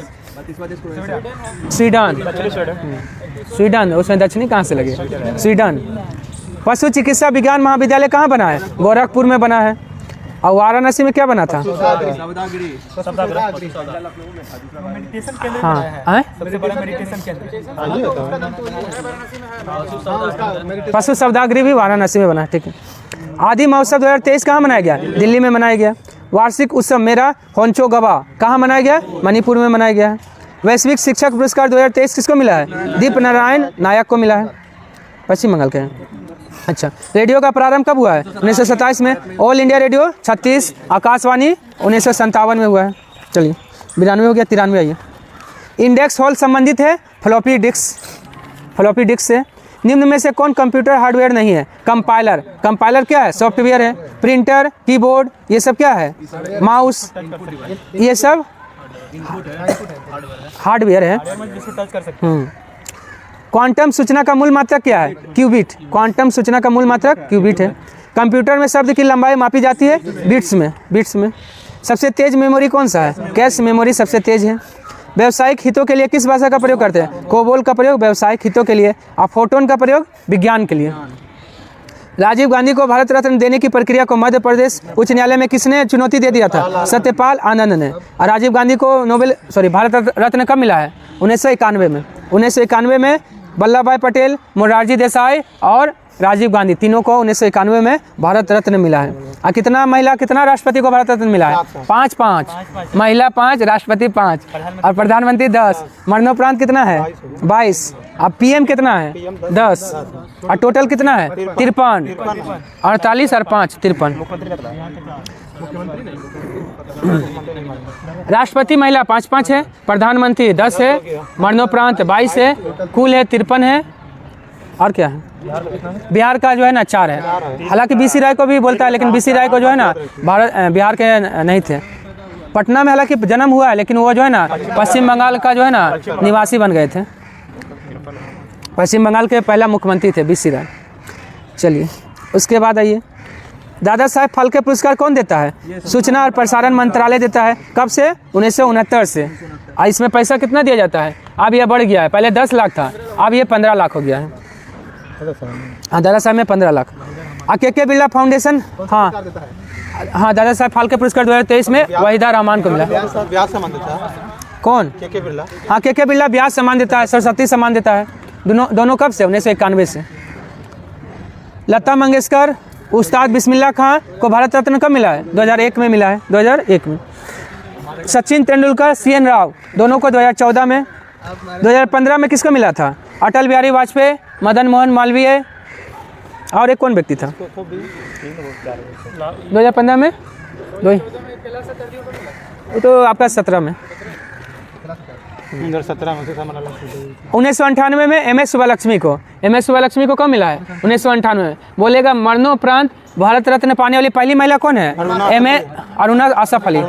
Speaker 1: स्वीडन, उसमें दक्षिणी कहाँ से लगे? स्वीडन। पशु चिकित्सा विज्ञान महाविद्यालय कहाँ बना है? गोरखपुर में बना है। और वाराणसी में क्या बना था?
Speaker 5: सौदागिरी
Speaker 4: मेडिटेशन केंद्र
Speaker 1: हाँ
Speaker 4: बनाया है,
Speaker 1: हैं?
Speaker 4: सबसे बड़ा मेडिटेशन केंद्र।
Speaker 1: पशु सौदागरी भी वाराणसी में बना है, ठीक है। आदि महोत्सव 2023 कहाँ मनाया गया? दिल्ली में मनाया गया। वार्षिक उत्सव मेरा होंचो गवा कहाँ मनाया गया? मणिपुर में मनाया गया है। वैश्विक शिक्षक पुरस्कार 2023 किसको मिला है? दीप नारायण नायक को मिला है, पश्चिम बंगाल के हैं। अच्छा, रेडियो का प्रारंभ कब हुआ है? 1927 में। ऑल इंडिया रेडियो 36, आकाशवाणी 1957 में हुआ है। चलिए 92 हो गया, 93 आइए। इंडेक्स हॉल संबंधित है फ्लॉपी डिस्क से। निम्न में से कौन कंप्यूटर हार्डवेयर नहीं है? कंपाइलर। कंपाइलर क्या है? सॉफ्टवेयर है। प्रिंटर, कीबोर्ड, ये सब क्या है? माउस, ये सब हार्डवेयर है।
Speaker 4: जिसको टच कर सकते
Speaker 1: क्वांटम सूचना का मूल मात्रक क्या है? क्यूबिट। क्वांटम सूचना का मूल मात्रक क्यूबिट है। कंप्यूटर में शब्द की लंबाई मापी जाती है बिट्स में। सबसे तेज मेमोरी कौन सा है? कैश मेमोरी सबसे तेज है। व्यावसायिक हितों के लिए किस भाषा का प्रयोग करते हैं? कोबोल का प्रयोग व्यावसायिक हितों के लिए, और फोटोन का प्रयोग विज्ञान के लिए। राजीव गांधी को भारत रत्न देने की प्रक्रिया को मध्य प्रदेश उच्च न्यायालय में किसने चुनौती दे दिया था? सत्यपाल आनंद ने। और राजीव गांधी को भारत रत्न कब मिला है? 1991 में। 1991 में वल्लभ भाई पटेल, मोरारजी देसाई और राजीव गांधी तीनों को 1991 में भारत रत्न मिला है। और कितना राष्ट्रपति को भारत रत्न मिला है? 5 महिला 5, राष्ट्रपति 5 और प्रधानमंत्री 10। मरणोपरांत कितना है? 22। अब पीएम कितना है? 10। और टोटल कितना है? 53। 48 और 5 53। राष्ट्रपति महिला 5 है, प्रधानमंत्री 10 है, मरणोपरांत 22 है, कुल है 53 है। और क्या है? बिहार का जो है ना 4 है। हालांकि बीसी राय को भी बोलता है, लेकिन बीसी राय को जो है ना बिहार के नहीं थे। पटना में हालांकि जन्म हुआ है, लेकिन वो जो है ना पश्चिम बंगाल का जो है ना निवासी बन गए थे। पश्चिम बंगाल के पहला मुख्यमंत्री थे बीसी राय। चलिए उसके बाद आइए, दादा साहेब फाल्के पुरस्कार कौन देता है? सूचना और प्रसारण मंत्रालय देता है। कब से? 1969 से। और इसमें पैसा कितना दिया जाता है? अब यह बढ़ गया है, पहले 10 लाख था, अब ये 15 लाख हो गया है। हाँ, दादा साहब में 15 लाख। के बिरला फाउंडेशन, हाँ दादा साहब फाल्के पुरस्कार 2023 में वहीदा रहमान को मिला।
Speaker 2: ब्याज सम्मान देता है
Speaker 1: कौन?
Speaker 2: के बिरला।
Speaker 1: हाँ, के बिरला ब्याज सम्मान देता है, सरस्वती सम्मान देता है। दोनों कब से? 1991 से। लता मंगेशकर, उस्ताद बिस्मिल्लाह खां को भारत रत्न कब मिला है? 2001 में मिला है, 2001 में। सचिन तेंदुलकर, CN राव दोनों को 2014 में। 2015 में किसको मिला था? अटल बिहारी वाजपेयी, मदन मोहन मालवीय और एक कौन व्यक्ति था 2015 में? वो तो आपका 17 में। 1998 में MS सुब्बालक्ष्मी को कब मिला है? 1998 में। बोलेगा मरणोपरांत भारत रत्न पाने वाली पहली महिला कौन है? अरुणा आसफ अली।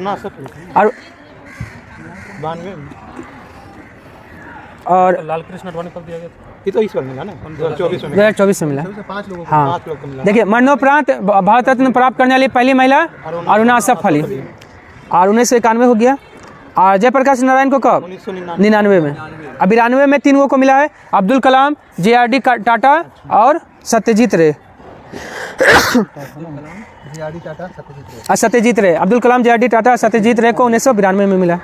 Speaker 1: और
Speaker 4: लाल कृष्ण अडवाणी कब दिया गया?
Speaker 2: ये तो इस बार मिला ना
Speaker 1: 2024 में मिला।
Speaker 2: 5 लोगों को,
Speaker 1: हाँ
Speaker 2: 5 लोग को मिला।
Speaker 1: देखिए, मरणोपरांत भारत रत्न प्राप्त करने वाली पहली महिला अरुणा आसफ अली। और 1991 हो गया। और जयप्रकाश नारायण को कब? 1999 में। अब 92 में 3 को मिला है, अब्दुल कलाम, JRD टाटा और सत्यजीत रे। सत्यजीत रे, अब्दुल कलाम, JRD टाटा, सत्यजीत रे को 1992 में मिला।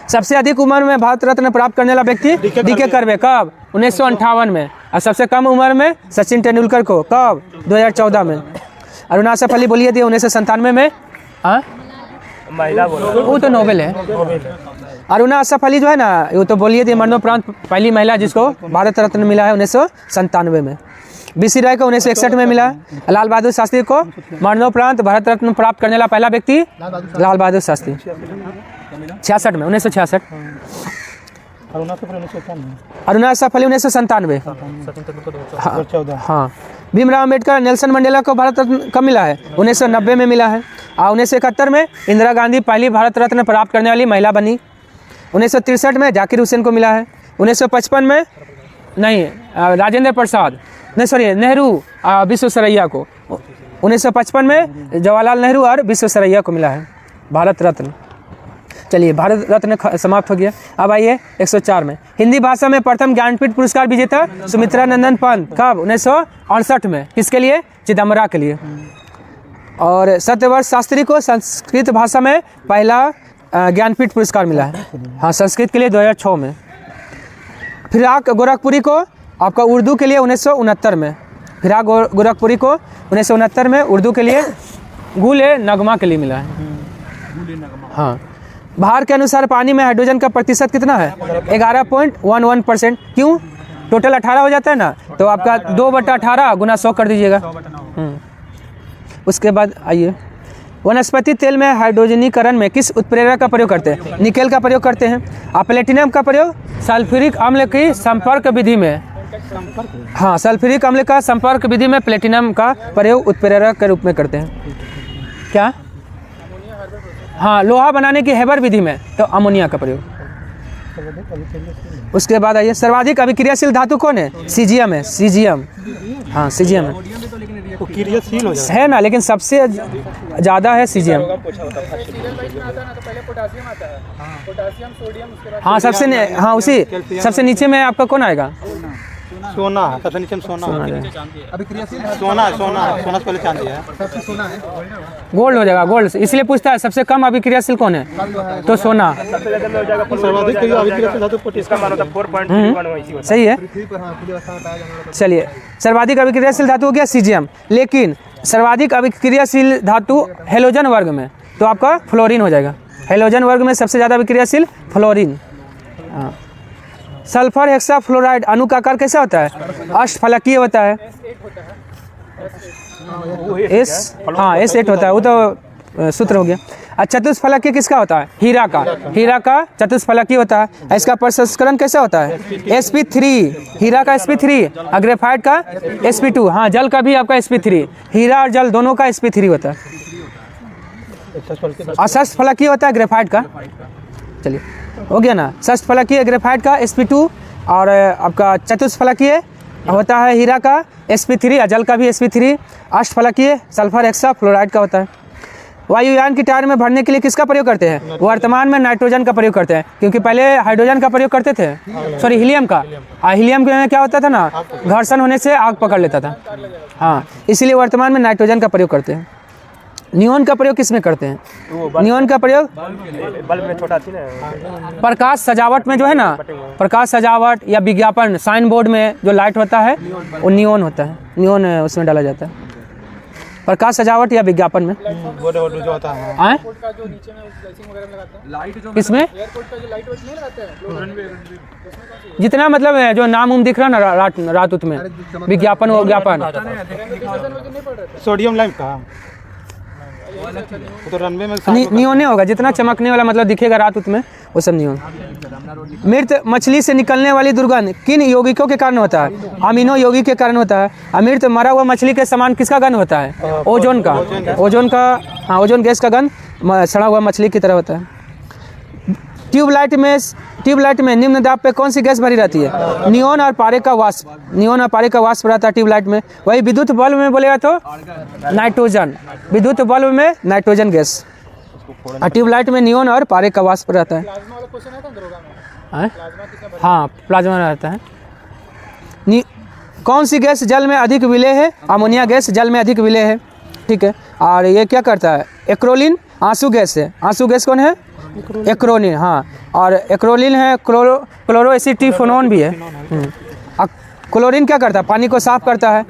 Speaker 1: सबसे अधिक उम्र में भारत रत्न प्राप्त करने वाला व्यक्ति DK कर्वे, कब? 1958 में। और सबसे कम उम्र में सचिन तेंदुलकर को, कब? 2014 में। अरुणा आसफ अली बोलिए दिए 1997 में। हाँ,
Speaker 3: महिला बोलो,
Speaker 1: वो तो नोबेल है। अरुणा आसफ अली जो है ना, वो तो बोलिए दिए मरणोपरांत पहली महिला जिसको भारत रत्न मिला है 1997 में। BC राय को 1961 में मिला। लाल बहादुर शास्त्री को मरणोपरांत भारत रत्न प्राप्त करने वाला पहला व्यक्ति लाल बहादुर शास्त्री 66 में, 1966। अरुणा आसफ अली 1997। हाँ, भीमराव अम्बेडकर, नेल्सन मंडेला को भारत रत्न कब मिला है? 1990 में मिला है। और 1971 में इंदिरा गांधी पहली भारत रत्न प्राप्त करने वाली महिला बनी। 1963 में जाकिर हुसैन को मिला है। 1955 में नहीं, राजेंद्र प्रसाद नेहरू विश्वेश्वरैया को। 1955 में जवाहरलाल नेहरू और विश्वेश्वरैया को मिला है भारत रत्न। चलिए, भारत रत्न समाप्त हो गया। अब आइए 104 में। हिंदी भाषा में प्रथम ज्ञानपीठ पुरस्कार विजेता सुमित्रा नंदन पंत, कब? 1968 में। किसके लिए? चिदम्बरा के लिए। और सत्यव्रत शास्त्री को संस्कृत भाषा में पहला ज्ञानपीठ पुरस्कार मिला है। हाँ, संस्कृत के लिए 2006 में। फिराक गोरखपुरी को आपका उर्दू के लिए 1969 में। फिराक गोरखपुरी को 1969 में उर्दू के लिए गुल-ए नगमा के लिए मिला है। हाँ, भार के अनुसार पानी में हाइड्रोजन का प्रतिशत कितना है? 11.11%। क्यों? टोटल 18 हो जाता है ना, तो आपका 2/18 गुना 100 कर दीजिएगा। उसके बाद आइए, वनस्पति तेल में हाइड्रोजनीकरण में किस उत्प्रेरक का प्रयोग करते हैं? निकेल का प्रयोग करते हैं। और प्लेटिनम का प्रयोग सल्फ्यूरिक अम्ल की संपर्क विधि में, हाँ, सल्फ्यूरिक अम्ल का संपर्क विधि में प्लेटिनम का प्रयोग उत्प्रेरक के रूप में करते हैं। क्या? हाँ, लोहा बनाने की हेबर विधि में तो अमोनिया का प्रयोग। उसके बाद आइए, सर्वाधिक अभिक्रियाशील धातु कौन है? सीजियम है। सीजियम, हाँ, सीजियम है।
Speaker 2: वो क्रियाशील हो जाता
Speaker 1: है ना, लेकिन सबसे ज़्यादा है सीजियम। हाँ, हाँ, उसी सबसे नीचे में आपका कौन आएगा?
Speaker 2: है। सोना सबसे नीचे में सोना है।
Speaker 5: अभी क्रियाशील
Speaker 2: सोना से पहले चांदी है।
Speaker 1: गोल्ड हो जाएगा, गोल्ड। इसलिए पूछता है सबसे कम अभिक्रियाशील कौन है, तो सोना।
Speaker 2: सर्वाधिक अभिक्रियाशील धातु
Speaker 3: इसका मान होता है 4.31
Speaker 1: सही है। चलिए, सर्वाधिक अभिक्रियाशील धातु हो गया सीजियम, लेकिन सर्वाधिक अभिक्रियाशील धातु हेलोजन वर्ग में तो आपका फ्लोरीन हो जाएगा। हेलोजन वर्ग में सबसे ज़्यादा अभिक्रियाशील फ्लोरीन। हाँ, सल्फर हेक्साफ्लोराइड अणु का आकार कैसा होता है? अष्टफलकीय होता है। हाँ, S8 होता है, वो तो सूत्र हो गया। अच्छा, चतुष्फलकीय किसका होता है? हीरा का। हीरा का चतुष्फलकीय होता है। इसका प्रसंस्करण कैसा होता है? sp3। हीरा का sp3, ग्रेफाइट का sp2। हाँ, जल का भी आपका sp3। हीरा और जल दोनों का sp3 होता है। अष्टफलकीय होता है ग्रेफाइट का। चलिए, हो गया ना। षष्ठफलकीय ग्रेफाइट का sp2 और आपका चतुष्फलकीय होता है हीरा का sp3 और जल का भी sp3। अष्टफलकीय सल्फर हेक्साफ्लोराइड का होता है। वायुयान की टायर में भरने के लिए किसका प्रयोग करते हैं? वर्तमान में नाइट्रोजन का प्रयोग करते हैं, क्योंकि पहले हाइड्रोजन का प्रयोग करते थे, सॉरी हीलियम का। हीलियम में क्या होता था ना, घर्षण होने से आग पकड़ लेता था। हाँ, इसीलिए वर्तमान में नाइट्रोजन का प्रयोग करते हैं। नियोन का प्रयोग किस में करते हैं? नियोन का प्रयोग
Speaker 3: बल्ब में छोटा थी ना,
Speaker 1: प्रकाश सजावट में जो है ना, प्रकाश सजावट या विज्ञापन साइन बोर्ड में जो लाइट होता है वो नियोन होता है। नियोन उसमें डाला जाता है, प्रकाश सजावट या विज्ञापन में।
Speaker 2: जो होता है
Speaker 1: आए? किसमें? जितना मतलब है जो नाम उम दिख रहा ना रात उत में, विज्ञापन वो ज्ञापन।
Speaker 2: सोडियम लाइम का तो रनवे में
Speaker 1: नियोने होगा, जितना चमकने वाला मतलब दिखेगा रात उत में वो सब नियोन। मृत मछली से निकलने वाली दुर्गंध किन यौगिकों के कारण होता है? अमीनो यौगिक के कारण होता है। अमृत मरा हुआ मछली के समान किसका गंध होता है? ओजोन का। ओजोन का, हाँ, ओजोन गैस का गंध सड़ा हुआ मछली की तरह होता है। ट्यूबलाइट में निम्न दाब पे कौन सी गैस भरी रहती है? नियोन और पारे का वाष्प। नियोन और पारे का वाष्प रहता है ट्यूबलाइट में। वही विद्युत बल्ब में बोलेगा तो नाइट्रोजन। विद्युत बल्ब में नाइट्रोजन गैस, और ट्यूबलाइट में नियोन और पारे का वाष्प रहता है। हाँ, प्लाज्मा रहता है। कौन सी गैस जल में अधिक विलेय है? अमोनिया गैस जल में अधिक विलेय है। ठीक है, और ये क्या करता है? एक्रोलिन आंसू गैस है। आंसू गैस कौन है? एक्रोलिन। हाँ, और एक्रोलिन है, क्लोरोएसिटिफोनोन भी है। क्लोरीन क्या करता है? पानी को साफ करता है।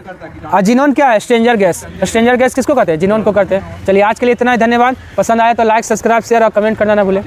Speaker 1: और जिनोन क्या है? Stranger gas. स्ट्रेंजर गैस किसको कहते हैं? जिनोन को कहते हैं। चलिए, आज के लिए इतना ही, धन्यवाद। पसंद आया तो लाइक, सब्सक्राइब, शेयर और कमेंट करना ना भूलें।